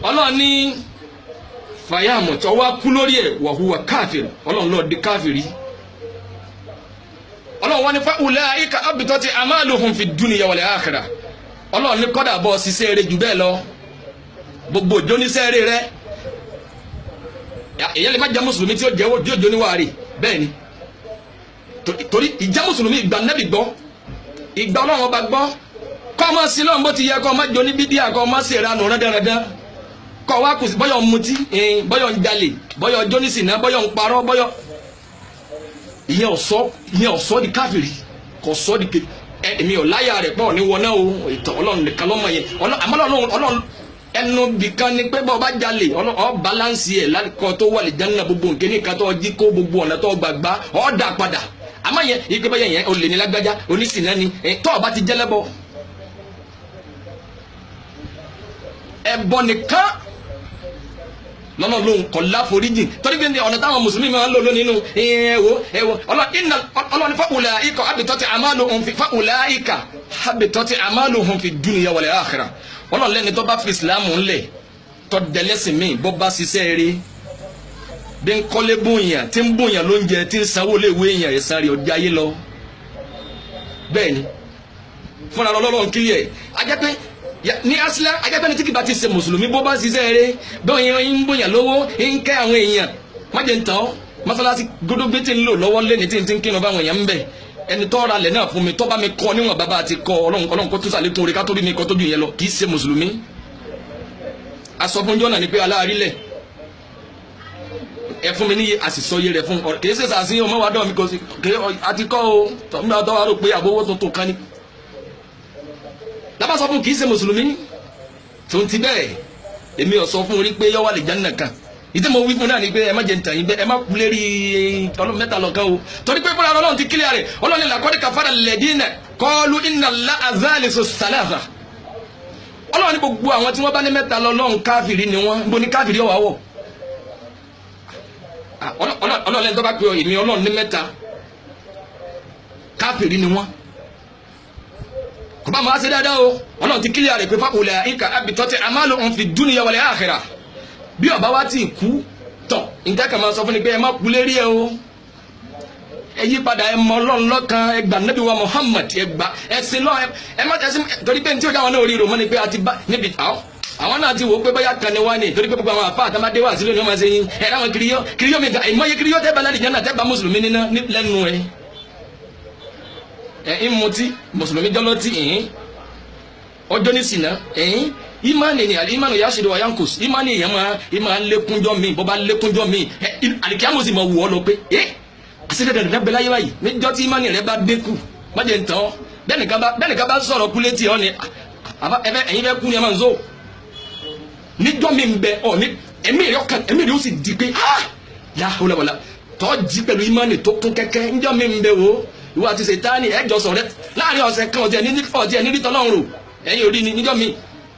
ọlọ́run ní fayamut ọwọ́ kú lórí ẹ̀ wa huwa káfír ọlọ́run ló di káfírí ọlọ́run wọ́n ní fa ulaika abitati amaluhum fi dunya wal akhirah ọlọ́run ní kọ́dà bọ́ ṣiṣẹ́ rẹ̀ jù bẹ́ẹ̀ lọ gbogbo òjò níṣẹ́ rẹ̀ èyàn lè má jẹ́ mùsùlùmí tí ó jẹ́wọ́ tí ó jó níwáàrí bẹ́ẹ̀ ni torí ìjẹ́ mùsùlùmí ìgbà nẹ́bì gbọ́ ìgbà ọlọ́run ọba gbọ́ kọ́ ọmọ sí lọ́n bó ti yẹ kọ́ ọmọ jó ní bídíà kọ́ ọmọ sí ìranù rẹ́dẹ́rẹ́dẹ́ kọ́ wá kù sí bọ́yọ̀ ń mutí bọ́yọ̀ ń jalè bọ́yọ̀ jó ní sìnà bọ́yọ̀ ń parọ́ bọ́yọ̀ ìyẹn ọ̀sọ́ di káfìrí kò sọ́ di èmi ò láyà rẹ̀ pọ̀ ní wọná o ìtàn ọlọ́run nìkan lọ́mọ yẹn àmọ́ ọlọ́run ẹnu bìkan ni pé bọ́ọ̀ bá jalè ọ balansi ẹ̀ lálùkọ́ tó wà lè jẹ́nà gbogbo nǹkan ní ìkan tó jí kó gbogbo ọ̀nà tó gbàgbá ọ̀ dà padà àmọ́ yẹn ìpè bẹ́yẹn yẹn olè ní lágbájá onísìnà ni tó ọba ti jẹ́lẹ́bọ ẹbọ nìkan lọ́nà lóhun kọ̀ láforíjì torí pé ọ̀nà táwọn mùsùlùmí máa ń lò lónìí nínú ẹ̀wọ̀ ọlọ́ni fa'ulaika habitati a'maluhum fi dunya wal akhirah ọlọ́run lẹ́ni tó bá fi ìsìlámù ńlẹ̀ tó dẹlẹ́sìn mi bọ́ bá ṣiṣẹ́ rí bí ń kọ́lé bóyá tí ń bóyá lóúnjẹ tí ń sanwó lè wé èèyàn ẹ̀sán rí ọdí ayé lọ bẹ́ẹ̀ ni fúnra lọ́lọ́run kiri ẹ̀ ajẹ́pẹ́ ní asílẹ̀ ajẹ́pẹ́ ní tí kì bá ti ṣe mùsùlùmí bó bá ṣiṣẹ́ rí bóyá ń bóyá lówó ń kẹ́ àwọn èèyàn má jẹ́ ń tàn ọ́ mọ́sálásí gbódógbé tí ń lò lọ́wọ́ lẹ́ni tí ń kírun báwọn èèyàn ń bẹ̀ ẹni tó ra lẹ̀ náà fún mi tó bá mi kọ́ níwọ̀n bàbá àti kọ́ ọlọ́run kó tún sàlékún orí ká tó rí mi kọ́ tójú yẹn lọ kì í ṣe mùsùlùmí asọ́fúnjọ́ náà ni pé aláàrílẹ̀ ẹ fún mi níye àṣìṣọyé rẹ̀ fún kì í ṣe sàṣìn ọmọ wa dọ̀ mi kò sí àti kọ́ o tọ́mídà tó wà rò pé àbówó tuntun kan ni lábàá sọ fún kì í ṣe mùsùlùmí tó ń ti bẹ́ẹ̀ èmi ò sọ fún orí pé yọ́wà lè jánnà kan ìdí mo wí fún náà ni pé ẹ má jẹ ntàn yín bẹ́ẹ̀ ẹ má kulé rí ọlọ́run mẹ́ta lọ́kàn o torí pé fúnra ọlọ́run ti kílíà rẹ̀ ọlọ́run ní laqad kafara alladhina qalu inna Allaha thalithu thalatha ọlọ́run ní gbogbo àwọn tí wọ́n bá ní mẹ́ta lọ́lọ́run káfìrí ni wọ́n níbo ni káfìrí ọ̀wá wọ̀ ọlọ́run lẹ́ni tó bá pe èmi ọlọ́run ní mẹ́ta káfìrí ni wọ́n kò bá máa ṣe dáadáa o ọlọ́run ti kílíà rẹ̀ pé fa ulaika habitat a'maluhum fid dunya wal akhirah bí ọba wa ti kú tọ nǹkan kan máa sọ fún ni pé ẹ má kú lérí ẹ o ẹ yí padà ẹ mọ Ọlọ́run lọ́kan ẹ gbà Nábì wa Muhammad ẹ gbà ẹsìn lọ ẹ má tẹsí torí pé tí ó jáwọn náà orí rò mọ́ ni pé a ti bá níbi àwọn náà ti wò ó pé bóyá kan ni wá ní torí pé gbogbo àwọn àfa àtàmádé wà sílẹ̀ ní wọ́n máa ṣe yín ẹ ráwọn kiriyó mi ga ìmọ̀ye kiriyó tẹ́ bá lálẹ́ jẹ́ náà tẹ́ bá mùsùlùmí lẹ́nu ẹ ń mutí mùsùlùmí jọlọ́tì ọjọ́ ní sìnà imani ni alimani yasidu wa yankus imani ima lekunjọ mi bó bá lekunjọ mi alikiamu sì máa wù ọ́ lọ pé àṣírí dandan bẹ láyé báyìí níjọ́ tí imani rẹ bá dínkù má jẹ́ ntàn ọ́ bẹ́ẹ̀nìkan bá sọ̀rọ̀ kú létí ọ́ ni ẹ̀yin bẹ́ẹ̀ kú ni ẹ máa ń zó níjọ́ mi ń bẹ ọ́ ní ẹ̀mí rẹ ó sì di pé láhùlẹ̀wọ̀lá tọ́ jí pẹ̀lú imani tó kún kẹ́kẹ́ níjọ́ mi ń bẹ wo ìwọ àti Sàtánì ẹ̀jọ̀ sọ̀rẹ́ láàrin ọ̀sẹ̀ kan ọ̀tí ẹ̀ ní tọ́lọ́run ẹ̀yin orí ni níjọ́ mi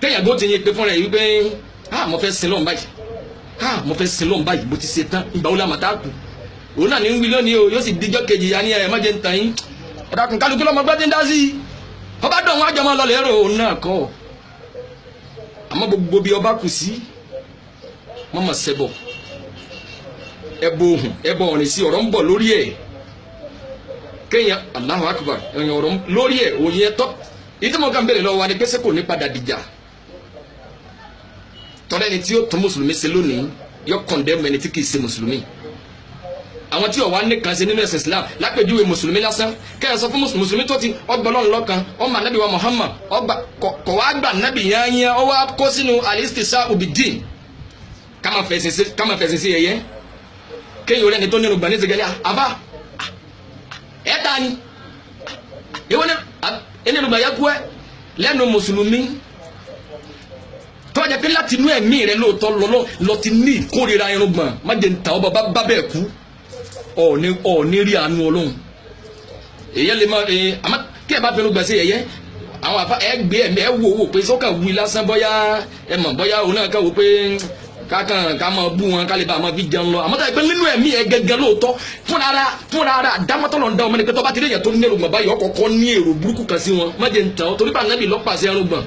téèyàn gbó ti yin pé fúnra yìí pé mo fẹ́ sin lọ́n báyìí mo fẹ́ sin lọ́n báyìí mo ti ṣe tán ìgbà wo la mà tá a kù òun náà ní ń wí lónìí o yóò sì díjọ́ kejì ya ní ẹ̀ má jẹ́ ń tàn yín ọ̀dàkùn kálukú lọ́mọ gbọ́ ti ń dá sí i ọba dọ̀ wọn àjọ máa lọ lérò òun náà kọ́ àmọ́ gbogbo bí ọba kù sí wọ́n mọ̀ sẹ́bọ̀ ẹbọ ohun ẹbọ ọ̀rìn sí ọ̀rọ̀ ń bọ̀ lórí ẹ̀ kéèyàn Allahu Akbar ẹ̀yìn ọ̀rọ̀ lórí ẹ̀ òun yẹn tọ́ ìdí mọ̀ ká ń bèrè lọ́wọ́ wa ni pé kò ní padà dìjà tọ́lá ẹni tí yóò tún mùsùlùmí ṣe lónìí yóò kọ̀ndẹ́mù ẹni tí kì í ṣe mùsùlùmí àwọn tí ọ̀wá nìkan ṣe nínú ẹ̀sìn Islam lápèjúwe mùsùlùmí lásán kẹ́yà sọ fún mùsùlùmí tó ti ọgbà Ọlọ́run lọ́kan ọmọ anábì wa Muhammad ọgbà kọ̀ wá gbà nábì yányá ọ wá kó sínú al-istisa'u bid-din ká máa fẹ̀sìn sí ẹ̀yẹ kéyìn orí ẹni tó nínú gbà ní ìsìnkẹ́lẹ́ àbá ẹ̀ ta ni ìwọ ẹni ẹnu gbà yẹ kú ẹ lẹ́nu mùsùlùmí tọ́jà pé láti inú ẹ̀mí rẹ lóòótọ́ lọ ti ní ìkórira irùngbọ̀n má jẹ́ ntà ọba bá bẹ́ẹ̀ kú ọ̀ọ́ni rí àánú Ọlọ́run èyẹ lè má àmọ́ kí ẹ bá fẹ́ irùngbọ̀n sí ẹ̀yẹ àwọn àfa ẹ gbé ẹ̀mí ẹ wò pé sọ́kà wí lásán bọ́yá ẹ mọ̀ bọ́yá òun náà ká wò pé ká máa bú wọn ká lè bá a máa fi jẹun lọ àmọ́ tó yẹ pé nínú ẹ̀mí ẹ gẹ́gẹ́ lóòótọ́ fúnra ara àdámọ́tọ́ lọ́n da ọmọ ní pé tó bá ti rí èèyàn tó ní irùngbọ̀n báyìí ọkọ̀ọ̀kọ́ ní èrò burúkú kan sí wọn má jẹ́ ń tàn ọ́ torí pé Ànábì ló pàṣẹ irùngbọ̀n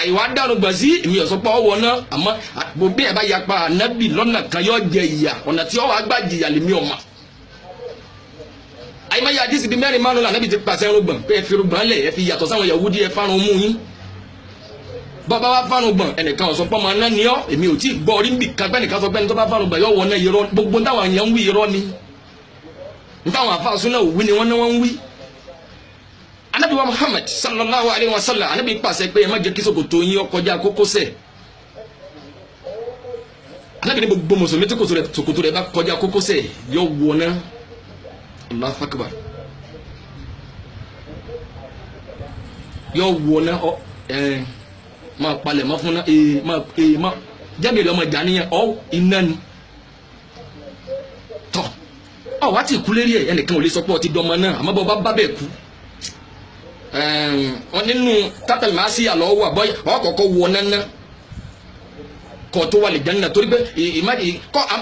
àyíwá dárúgbọ̀n sí èmi ọ̀sọ́pọ̀ ọwọ́ náà àmọ́ bí ẹ bá yapa Ànábì lọ́nà kan yóò jẹ ìyà ọ̀nà tí ọwọ́ agbá jìyà lèmi ọ̀ma àyímáyé àdìsí bíi mẹ́rin márùn-ún Ànábì ti pàṣẹ irùngbọ̀n pé ẹ fi irùngbọ̀n lẹ̀ ẹ fi yàtọ̀ sáwọn Yahudi ẹ fárun mú yín bọ́ba wá fárùngbọ̀n ẹnìkan ọ̀sọ́pọ̀ máa ná ní ọ́ èmi ò tí ì gbọ́ orí ń bì kan pẹ́nìkan sọ pé ní tó bá fárùngbọ̀n yóò wọ náà irọ́ gbogbo táwọn èèyàn ń wí irọ́ ni ntáwọn àfáàsùn náà wí ni wọ́n ń wí. Ànábì wa Muhammad sallallahu alayhi wa sallam Ànábì pàṣẹ pé ẹ má jẹ́ kí ṣòkòtò yín ó kọjá kókósẹ̀ Ànábì ní gbogbo mùsùlùmí tí ṣòkòtò rẹ̀ bá kọjá kókósẹ̀ yóò wọ náà Allahu Akbar yóò wọ náà máa palẹ̀ mọ́ fún náà máa jábìrì ọmọ ìjà níyàn iná ni tọ́ wá tí ìkú lérí ẹ̀ ẹnìkan ò lè sọ pé ọtí dọmọ náà àmọ́ bọ́ bá bẹ́ẹ̀ kú wọn nínú tátàlì máa sí àlọ́ wà bọ́ ọkọ̀ọ̀kọ̀ wọ náná kọ̀ tó wà lè jẹ́ nínú torí pé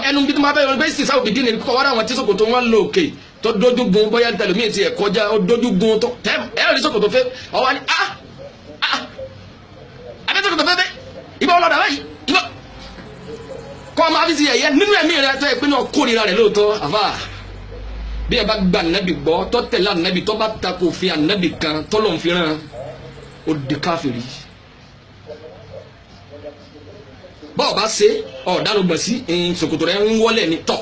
ẹnu bí tó máa bẹ́ẹ̀ bẹ́ẹ̀ sì sáwọ́ bìdí ni kọ́ wọ́n àwọn tí ṣòkòtò wọn lò òkè tó dójúgun bóyá tẹlifíìn ti ẹ̀ kọjá ó dójúgun tó ẹ̀ rí ṣòkòtò fẹ́ ọwọ́ ni abẹ́ ṣòkòtò fẹ́ bẹ́ẹ̀ ibà ọlọ́dà báyìí kọ́ máa fi sí ẹ̀yẹ nínú ẹ̀mí rẹ tó yẹ pé náà kórìíra rẹ lóòótọ́ àfà bí ẹ bá gba ànábì gbọ́ tó tẹ̀lé ànábì tó bá takò fi ànábì kan tó lọ́n fi ràn ó di káfìrí bọ́ọ̀ bá ṣe ọ̀dàlùgbọ̀n sí ṣòkòtò rẹ ń wọlé ní tọ̀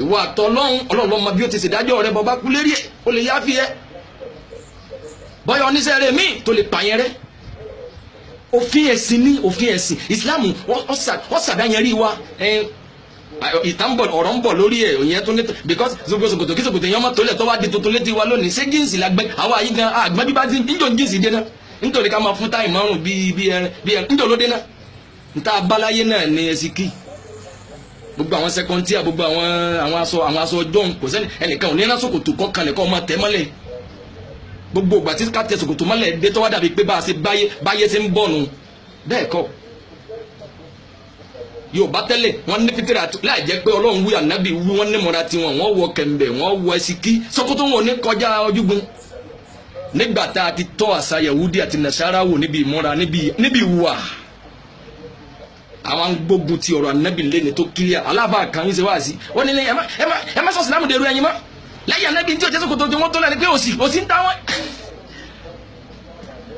ìwọ àtọ̀ ọlọ́run ọmọ bí ó ti ṣèdájọ́ rẹ bọ́ bá kú lérí ẹ̀ ó lè yáfi ẹ bọ́yọ̀ oníṣẹ́ rẹ míì tó lè pààyàn rẹ òfin ẹ̀sìn ní òfin ẹ̀sìn Islam wọ́n ṣàdáyẹrí wa ìtàǹbọ̀ ọ̀rọ̀ ń bọ̀ lórí ẹ̀ òyìn tó ní because ṣòkòtò kí ṣòkòtò yẹn mọ́ tó lẹ̀ tó wá di tuntun létí wa lónìí ṣé jíǹsì lágbẹ́ àwọn àyí gan àgbẹ̀ bí bá ti ń jò jíǹsì dé náà nítorí ká máa fún táì márùn bí ẹran ń jò lóde náà níta abáláyé náà ní ẹsìkì gbogbo àwọn sẹkọntíà gbogbo àwọn aṣọ ọjọ́ kò sẹ́ni ẹnìkan ò ní rán ṣòkòtò kọ́kànlẹ̀ kọ́ máa tẹ̀ mọ́lẹ̀ gbogbo ìgbà tí ká tẹ ṣòkòtò mọ́lẹ̀ dé tó wá dàbí pé bá a ṣe báyé ṣe ń bọ̀ nù bẹ́ẹ̀ kọ́ Yorùbá tẹ́lẹ̀ wọ́n ní fitira láì jẹ́ pé Ọlọ́run wí ànábì wí wọ́n ní mọ́ra tiwọn wọ́n wọ kẹ̀mbẹ̀ wọ́n wọ ẹsìkì ṣòkòtò wọn ò ní kọjá ojúgun nígbà tá a ti tọ́ àṣà Yahudi àti Nasara wò níbi ìmúra níbi ìwà àwọn gbógun ti ọ̀rọ̀ ànábì lẹ́ni tó kílíà aláàbà kan ń ṣe wá sí wọ́n ní ẹ má sọ sílámù dèrò ẹ̀yin mọ́ lẹ́yìn ànábì tí ò jẹ́ ṣòkòtò tí wọ́n tó lẹ́ni pé òsì ń ta wọ́n.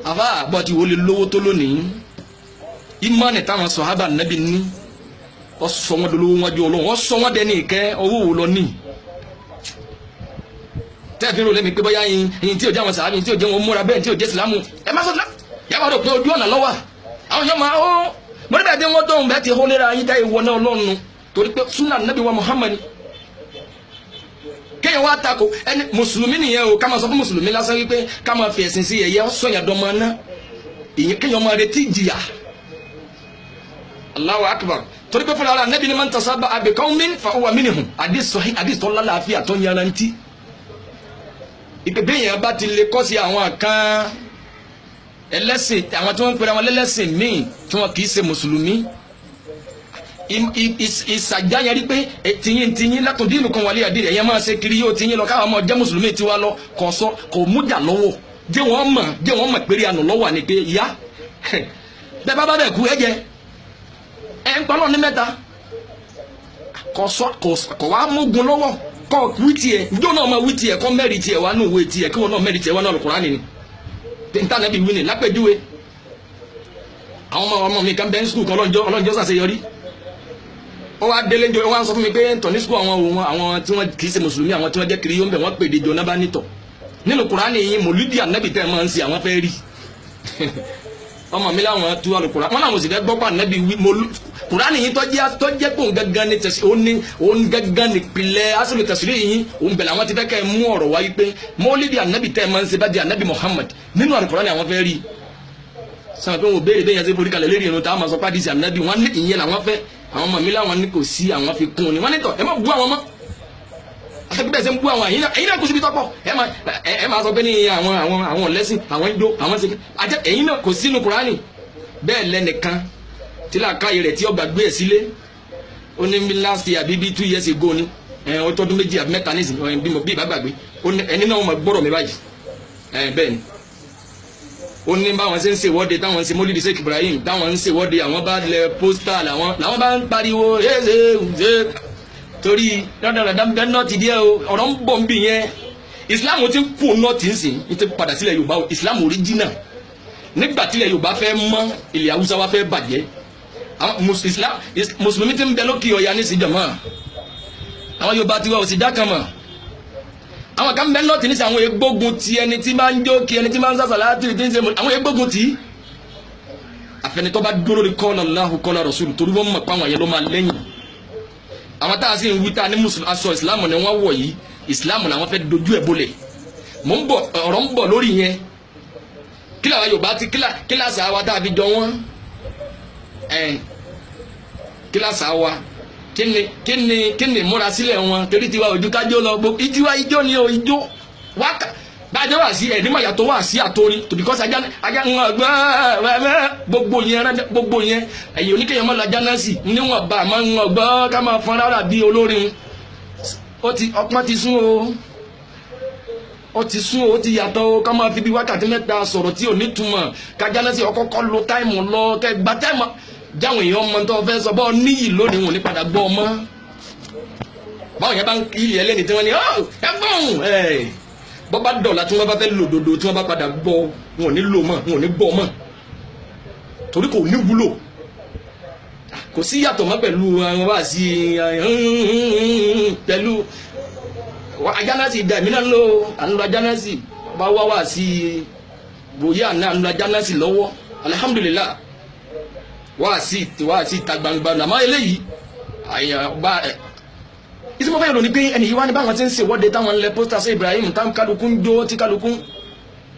àbá àgbọ̀ tí wọ́n lè lówó tó lónìí ìmánì táwọn sàhábà ànábì ní wọ́n sọ wọ́n dolówó wọn ju Ọlọ́run wọ́n sọ wọ́n dẹni ìkẹ́ owó wò lọ ní. tẹ́ẹ̀fín rò lẹ́mi pé bóyá yín tí ò jẹ́ àwọn sàhábà tí ò jẹ́ wọn múra bẹ́ẹ̀ tí ò jẹ́ sílámù ẹ má sọ sílámù yàrá rò pé ojú ọ̀nà lọ́wọ́ àwọn yóò máa ó mọ̀lẹ́ bẹ́ẹ̀ tí wọ́n tó ń bẹ́ẹ̀ ti hó lera yín táyé wọ náà Ọlọ́run torí pé súnà nàbí wa Muhammad kéèyàn wá tako ẹni mùsùlùmí nìyẹn o ká máa sọ fún mùsùlùmí lásán wípé ká máa fi ẹ̀sìn sí ẹ̀yẹ sọ̀yàn dọ́mọ náà ìyẹn kéèyàn máa retí ìjìyà Allahu akbar torí pé fúnra ara nẹ́bí ni máa ń tasaba bi qawmin fa huwa minhum àdìs tó lálàáfíà tó yanrantí ìpèpè yẹn bá ti lè kọ́ sí àwọn kan ẹlẹ́sìn àwọn tí wọ́n ń pera wọn lẹ́lẹ́sìn míì tí wọ́n kì í ṣe mùsùlùmí ìsàjáyẹrí pé tìyín látòdínù kan wàlẹ́ àdìrẹ̀ ẹ̀yẹ máa ṣe kiri yóò tìyín lọ káwọn ọmọ jẹ́ mùsùlùmí tiwa lọ kò mújà lọ́wọ́ jẹ́ wọ́n mọ̀ péré àná lọ́wọ́ àní pé ìyá bẹ́ẹ̀ bá bẹ̀ kú ẹ̀jẹ̀ ẹ̀ ń pọ́nlọ́ ní mẹ́ta kò wá mógun lọ́wọ́ kọ́ wí tiẹ̀ njó náà máa wí tiẹ̀ kọ́ mẹ́rì tiẹ̀ wá nù wé tiẹ̀ kí wọ́n náà mẹ́rì tiẹ̀ wá náà Al-Qur'ani ni ntànàbí wí ni lápẹjúwe àwọn ọmọ mi kan bẹ́ẹ̀ ń skul kan ọlọ́njọ́ ṣàṣeyọrí ó wá délé njọ wọ́n sọ fún mi pé ntọ̀ ní skul àwọn tí wọ́n kì í ṣe mùsùlùmí àwọn tí wọ́n jẹ́ kiri yóò ń bẹ̀ wọ́n pèdè jọ náà bá nítọ̀ nínú Kùránì yìí mòlúdì ànábì tẹ́ ẹ máa ń ṣe àwọn fẹ́ rí ọmọ mi láwọn tú Al-Qur'ani wọn làwọn sì fẹ́ gbọ́ pé ànábì wí Kùránì yìí tọ́jẹ́ pé òun gangan ni tẹ̀sí òun gangan ni pilẹ̀ asọ́lù tẹ̀sírí yìí òun bẹ̀rẹ̀ àwọn ti fẹ́ kẹ́ ẹ mú ọ̀rọ̀ wáyé pé mọ́lídìí ànábì tẹ́ ẹ máa ń ṣe bá di ànábì Muhammad nínú Al-Qur'ani àwọn fẹ́ rí sọ pé wọn ò béèrè bẹ́ẹ̀ yẹn ṣe forí kalẹ̀ lérí irun tá a máa sọ pé àdìsí ànábì wọn ní ìyẹn làwọn fẹ́ àwọn ọmọ mi láwọn ní kò sí àwọn fi kún un ni wọn ní tọ ẹ má bú àwọn mọ́ àti bẹ́ẹ̀ ṣe ń bú àwọn ẹ̀yin náà kò síbi tọ́pọ̀ ẹ máa sọ pé ní àwọn lẹ́sìn àwọn ìjó àwọn ṣe àjẹ ẹ̀yin náà kò sínú Kùránì bẹ́ẹ̀ lẹ́nìkan tí làákàyè rẹ̀ tí ọgbà gbé ẹ̀ sílé ó ní bí last year bí 2 years ago ni ó tọ́dún 2 àbí 3 nísìn bí ìbá gbàgbé ẹni náà wọ́n máa gbọ́rọ̀ mi báyìí bẹ́ẹ̀ ni ó ní báwọn ṣe ń ṣèwọ́de táwọn ń ṣe mólídìí Sheikh Ibrahim táwọn ń ṣèwọ́de àwọn bá lẹ pósítà làwọn bá ń pariwo ṣe torí dandandandan náà ti díẹ̀ ọ̀rọ̀ ń bọ̀ ń bì yẹn Islam ti ń kú náà ti ń sìn ní ti padà sílẹ̀ Yorùbá Islam original nígbà tílẹ̀ Yorùbá fẹ́ mọ́ ilẹ̀ Haúsá wa fẹ́ bàjẹ́ mùsùlùmí ti ń bẹ lókè ọ̀yà ní ìsìjọ̀mọ́ àwọn Yorùbá ti wá òsì dákan mọ́ àwọn kan bẹ́ẹ̀ náà ti ní sí àwọn egbógun ti ẹni tí máa ń jó kí ẹni tí máa ń sàṣà láti rí tí ń ṣe àwọn egbógun ti àfẹnitọ́ bá dúró lórí qala Allahu qala Rasul torí wọ́n mọ̀ pé àwọn yẹn ló máa lẹ́yìn àwọn táà sì ń wí tá ní aṣọ ìsìláàmù ni wọ́n wọ̀ yìí ìsìláàmù làwọn fẹ́ dojú ẹ̀ bolẹ̀ ọ̀rọ̀ ń bọ̀ lórí yẹn kí làwọn Yorùbá ti kíláàsì àwa tá a fi jọ wọ́n kíláàsì àwa kí ni múra sílẹ̀ wọn torí tiwa ojú kájọ lọ gbogbo ijó ni o ijó wákà bájọ́ wà sí ẹ̀dínmọ̀ yàtọ̀ wà sí àtòrí to because ajá ń gbogbo yẹn ẹ̀yìn oníkẹyàn mọ́ lajá náà sì níwọ̀n bá a máa ń gbọ́ ká máa fọn rárá bí olórin ọpọ́n ti sún ó ti yàtọ̀ o ká máa fi bí wákàtí 3 sọ̀rọ̀ tí ò ní túmọ̀ kájá náà sì ọkọ̀ọ̀kọ̀ lo táìmù lọ kẹgbà táìmù jáwọn èèyàn ọmọ tó fẹ́ sọ bọ́ níyì lónìí wọn ní padà gbọ́ ọmọ báwọn yẹn bá ń ilé ẹlẹ́ni tí wọ́n ní ẹgbọ́n bọ́ bá dọ̀la tí wọ́n bá fẹ́ lò dòdò tí wọ́n bá padà gbọ́ wọn ò ní lò mọ́ wọn ò ní gbọ́ mọ́ torí kò ní wúlò kò sí yàtọ̀ mọ́ pẹ̀lú àwọn wá sí pẹ̀lú ajánásì ìdá ìmínà ń lo ajánásì bá wá sí bóyá náà ń lo ajánásì lọ́wọ́ alhamdulillah wá sí ìta gbangba àmọ́ eléyìí àyàbá ẹ̀ ìsí mo fẹ́ rò ní pé ẹni yìí wá ní báwọn tí ń ṣe wọ́de táwọn lẹ pósítà sí Ibrahim táwọn kálukú ń jó tí kálukú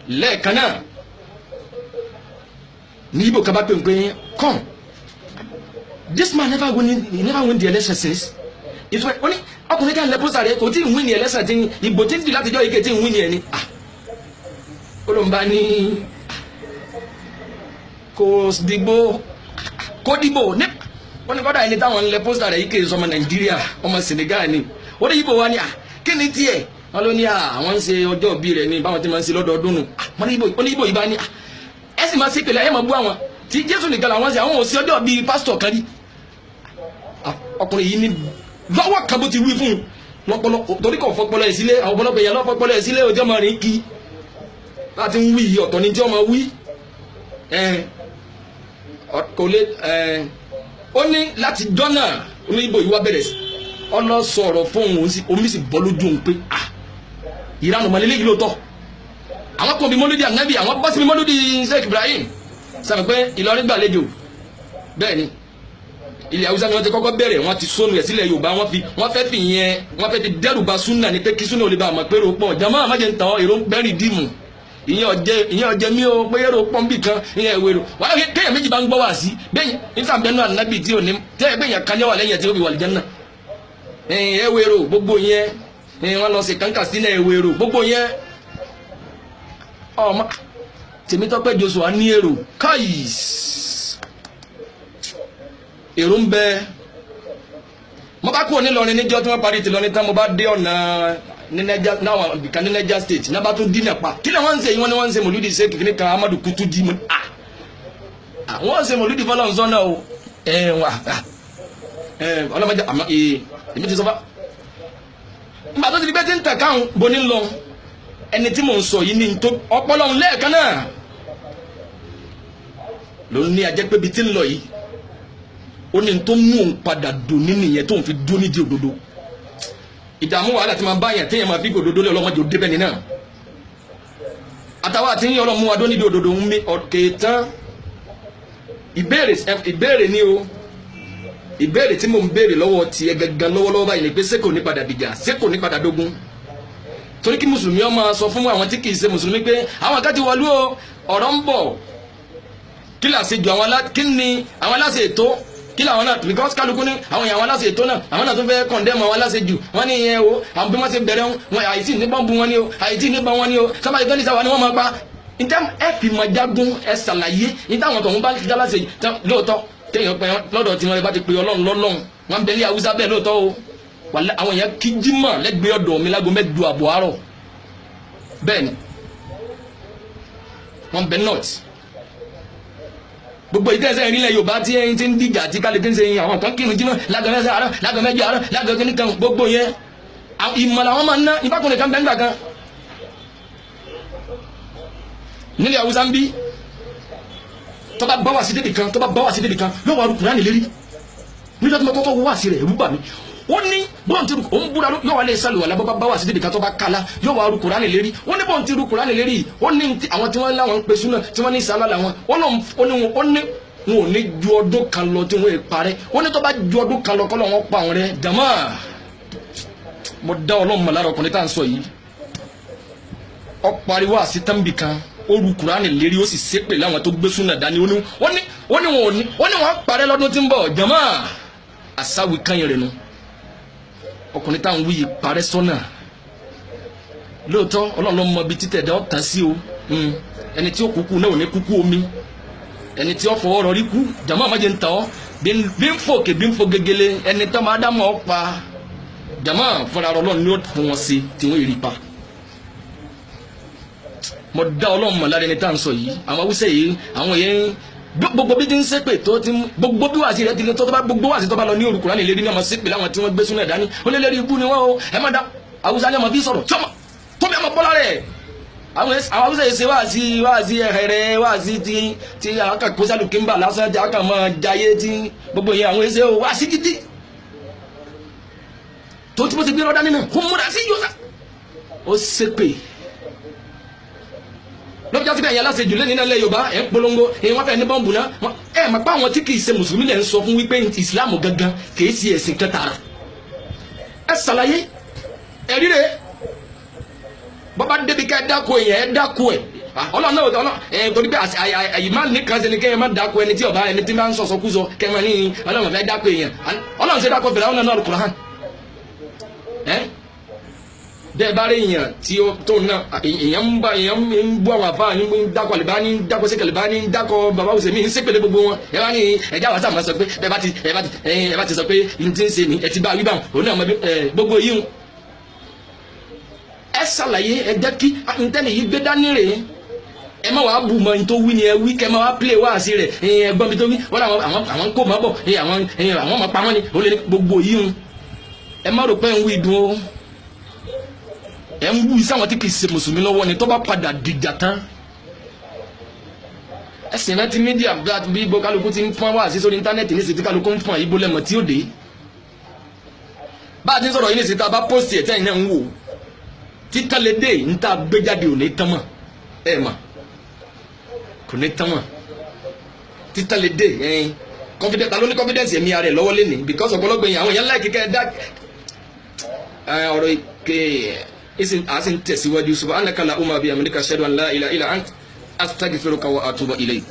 lẹ́ẹ̀kan náà ní ibo kaba pé ń pé come this man never win the election since ìtura ó ní ọkùnrin kan lẹ pósítà rẹ kò tí ì win the election tí ìbò tí ń di láti jọ ike tí ń win yẹn ni olùmbá ní kò dìbò ní wọ́n ní kọ́dà ẹni táwọn ńlẹ̀ pósítà rẹ̀ yìí kì í sọmọ Nàìjíríà ọmọ Senegal ni wọ́n ní yíbo wa ni kí ni tiẹ̀ wọ́n ló ní àwọn ń ṣe ọjọ́ òbí rẹ̀ ní báwọn ti máa ń ṣe lọ́dọọdún nù wọ́n ní yíbo yìí bá ní ẹ sì máa ṣe ìpìlẹ̀ ẹ máa bú àwọn tí Jésù nìkan làwọn ṣe àwọn ò sí ọjọ́ bíi pásítọ̀ kan rí ọkùnrin yìí ní lọ́wọ́ kan bó ti wí fún un torí kò fọpọlọ ẹ̀ sílé àwọn ọ̀pọ̀lọpọ̀ èèyàn lọ́pọ̀lọpọ̀ ẹ̀ sílé ọjọ́ máa rìn kí láti ń wí yìí ọ̀tọ̀ ni tí wọ́n máa wí kò lè ó ní láti dọ́nà oníbò yìí wá bẹ̀rẹ̀ sí ọlọ́ sọ̀rọ̀ fún omi sì bọ́ lójú òun pé ìranù mọ̀lẹ́lẹ́ yìí lóòótọ́ àwọn kan bí mọ́lódì ànábì àwọn bọ́ sí bí mọ́lódì Sheikh Ibrahim sàmì pé Ìlọrin gbàlejò bẹ́ẹ̀ ni ilẹ̀ Haúsá ni wọ́n ti kọ́kọ́ bẹ̀rẹ̀ wọ́n ti sónú ẹ̀ sílẹ̀ Yorùbá wọ́n fẹ́ fi dẹ́rù ba súnà ní pé kí súnà ò lè ba àmọ́ pé ro pọ̀ jàmọ́ àmọ́jẹ̀ ń tàn èrò bẹ́rì dìmù ìyẹn ọjẹ mi o pé èrò pọ́ńbì kan ìyẹn ìwérò wà á kéèyàn méjì bá ń gbọ́ wá sí bẹ́ẹ̀ níta bẹ́ẹ̀ náà ànábì tí ò ní tẹ́ bẹ́ẹ̀ yẹn kan yẹn wà lẹ́yìn tí ó fi wà lìjẹ́ náà ìwérò gbogbo yẹn wọ́n lọ sí kàńkà sílẹ̀ ìwérò gbogbo yẹn ọmọ Tèmítọ́pẹ́ Joshua ní èrò káyìs èrò ń bẹ mo bá kúrò nílọrin níjọ́ tí wọ́n parí ti lọrin tán mo bá dé ọ̀nà ní Niger náà bìkan ní Niger state náà bá tún dínà pa kí ni wọ́n ń ṣe yìí wọ́n ní wọ́n ń ṣe mòlúdì ṣe kìkìnní kan Amadu Kutu di mu wọ́n ń ṣe mòlúdì fọlọ́n sọ́nà o ọlọ́mọdé àmọ́ èmi ti sọ fá nígbà tó ti di pé tí ń tẹ̀ káwọn boni lọ ẹni tí mò ń sọ yìí ní tó ọpọlọ lẹ́ẹ̀kan náà ló ní ajẹ́pẹ́bi tí ń lọ yìí ó ní tó mú òun padà dùn nínú ìyẹn tó ń fi dún nídìí òdodo ìdààmú wàhálà tí máa bá yẹn téèyàn máa fi òdodo lé ọlọ́mọdé òde bẹ́ẹ̀ ni náà àtàwọn àti yín ọlọ́mú wa dún nídìí òdodo ń mi ọ̀kẹ́ tán ìbéèrè ni o ìbéèrè tí mò ń béèrè lọ́wọ́ tiẹ̀ gangan lọ́wọ́lọ́wọ́ báyìí ni pé ṣé kò ní padà dìjà ṣé kò ní padà dógún torí kí mùsùlùmí ó máa sọ fún àwọn tí kì í ṣe mùsùlùmí pé àwọn kan ti wọlú o ọ̀rọ̀ ń bọ̀ kí làṣejù kí ni àwọn aláṣẹ ètò kí làwọn náà because kálukú ní àwọn èèyàn àwọn aláṣẹ ètò náà àwọn náà tó fẹ́ condemn àwọn aláṣẹ jù wọ́n ní ìyẹn o àwọn bí wọ́n ṣe bẹ̀rẹ̀ wọn àìtí níbọn bu wọn ni o àìtí níbọn wọn ni o sábà ìtọ́ni sáwà ni wọ́n máa pa níta ẹ fi mọ jágún ẹ ṣàlàyé níta àwọn tọ̀hún bá ti dá láṣẹ lóòótọ́ téèyàn pẹ́ lọ́dọ̀ tí wọ́n bá ti pe ọlọ́run lọ́lọ́run wọ́n bẹ ní Haúsá bẹ́ẹ̀ lóòótọ́ o àwọn èèyàn kí jímọ̀ lẹ́gbẹ̀ẹ́ ọ̀dọ̀ mi lágo mẹ́jọ àbọ̀ àárọ̀ bẹ́ẹ̀ ni wọ́n bẹ north gbogbo ìtẹ́sẹ̀ ìrìnlẹ̀ Yorùbá tí ẹyin ti ń dìjà tí kálukú ń ṣe yín àwọn kan kírun jímọ̀ lágo mẹ́sàn àárọ̀ lágo mẹ́jọ àárọ̀ lágo kìnnìkan gbogbo yẹn ìmọ̀lá wọn máa ń ná ìbákùnrin kan bẹ́ẹ̀ nígbà kan nílẹ̀ Haúsá ń bí tó bá bá wà sí débi kan yóò wá ru Kùránì lérí nígbà tó mo kọ́kọ́ wá sí rẹ̀ ẹ̀rú bà mí ó ní bọ́n ti òun búra yóò wá lè sálù wà lábọ́ bá wà sí débi kan tó bá kala yóò wá ru Kùránì lérí ó ní bọ́n ti ru Kùránì lérí ó ní àwọn tí wọ́n láwọn ń pe súnà tí wọ́n ní sálà làwọn ó ní wọn ò ní ju ọdún kan lọ tí wọ́n parẹ́ ó ní tó bá ju ọdún kan lọ kọ́ lọ́ wọn pa àwọn rẹ̀ dàmá mo dá Ọlọ́run mọ̀ lára ọkùnrin tá à ń sọ yìí ọ pariwo àti tẹ́ḿbì kan ó ru Kùránì lérí ó sì ṣépè láwọn tó gbé súnà dání ó ní wọn parẹ́ lọ́dún tí ń bọ̀ jàmá àsáwì kányìn rẹ̀ nu ọkùnrin táwọn wí yìí parẹ́ sọ́nà lóòótọ́ Ọlọ́run ló mọ ibi títẹ̀ dá ọ̀tàn sí o ẹni tí ó kúkú náà ò ní kúkú omi ẹni tí ó fọwọ́ rọrí kú jàmá àmọ́jẹ́ ń tàn ọ́ bí ń fòkè bí ń fò gegele ẹni tó máa dá mọ́ ọ pa jàmá fúnra Ọlọ́run ni ó fún wọn sí tí wọ́n rí pa mo dá Ọlọ́run mọ̀ lára ẹni tá à ń sọ yìí àwọn Haúsá yìí àwọn yẹn gbogbo bí ti ń ṣépè tó ti gbogbo bí wàásì rẹ ti ní tó bá gbogbo wàásì tó bá lọ ní orúkọ láti lérí ní ọmọ ṣépè láwọn tí wọ́n gbé súnà dání ó lé lérí ibú ni wọ́n o ẹ má dá Haúsá ní ọmọ bí sọ̀rọ̀ tó bí ọmọ bọ́lá rẹ̀ àwọn Haúsá yìí ṣe wáàsí ẹ̀hẹ̀rẹ̀ wáàsí ti akàkóṣàlù kíńbà lásán tí akà máa jayé tí gbogbo yẹn àwọn ẹsẹ̀ wáàsí gidi tó tí mo ti gbé lọ́dá nínú kó múra sí yóò sá ó ṣépè lọ́jọ́ tí bẹ́ẹ̀ yẹn láti jùlẹ̀ nínú ilẹ̀ Yorùbá ẹ̀ ń polongo wọ́n fẹ́ ní bọ́ǹbù náà ẹ̀ máa pa àwọn tí kì í ṣe mùsùlùmí lẹ̀ ń sọ fún wípé ìsìláàmù gangan kì í ṣe ẹ̀sìn kan tààrà ẹ ṣàlàyé ẹ̀rí rẹ̀ bọ́bá débi ká ẹ dáko èèyàn ẹ dáko ẹ̀ ọlọ́run náà ọlọ́run torí pé àyè má nìkan ṣe ni kẹ́yìn má dáko ẹni tí ọba ẹni tí máa ń sọ̀sọ̀ kú sọ kẹ́yìn ní ọlọ́run fẹ́ dáko èèyàn ọlọ́run ṣe dáko fèrè àwọn náà Al-Qur'an bẹ́ẹ̀ bá rí èèyàn tí ó tó náà èèyàn ń bú àwọn àfáà ń dákọ̀ Àlìbáni ń dákọ̀ sí Àlìbáni ń dákọ̀ bàbá òsèmí ń ṣépèlé gbogbo wọn ẹ bá ní ẹjá wàtí àmọ́ sọ pé ẹ bá ti sọ pé n ti ń ṣe ní ẹ ti bá wí báwọn òun náà mọ gbogbo yìí ẹ ṣàlàyé ẹ jẹ́ kí ntẹ́ni yìí gbé dání rèé ẹ má wàá bù mọ ní tó wí ni ẹ wí kẹ má wàá pílẹ̀ wá sí rẹ̀ ẹgbọ́n mi tó wí wọ́n àwọn kó mọ́ bọ̀ àwọn ọmọ pamọ́ ni ó lé gbogbo yìí ẹ má rò pé ń wí dùn ó ẹ ń wú sáwọn tí kì í ṣe mùsùlùmí lọ́wọ́ ni tó bá padà dìjà tán ẹsìn náà ti mídíà bí ibo kálukú ti ń pọ́n wá sí sórí íńtánẹ́ẹ̀tì ní ìsìtí kálukú ń pọ́n ibo lẹ́mọ̀ tí ó dé bá a ti ń sọ̀rọ̀ yìí ní ìsìtí bá pósìtì ẹ̀ tẹ́yìn náà ń wò títà lè dé ń ta gbéjáde ò ní tán mọ̀ ẹ mà kò ní tán mọ̀ títà lè dé confidence ta ló ní confidence ẹ̀mí ara ẹ̀ lọ́wọ́ lẹ́nìí because ọ̀pọ̀lọpọ̀ yẹn àwọn èèyàn láì kíkẹ́ dá ọ̀rọ̀ ìké asin tẹ̀síwájú subhanaka la umma bi amrika ashhadu an la ilaha illa ant astaghfiruka wa atubu ilayk.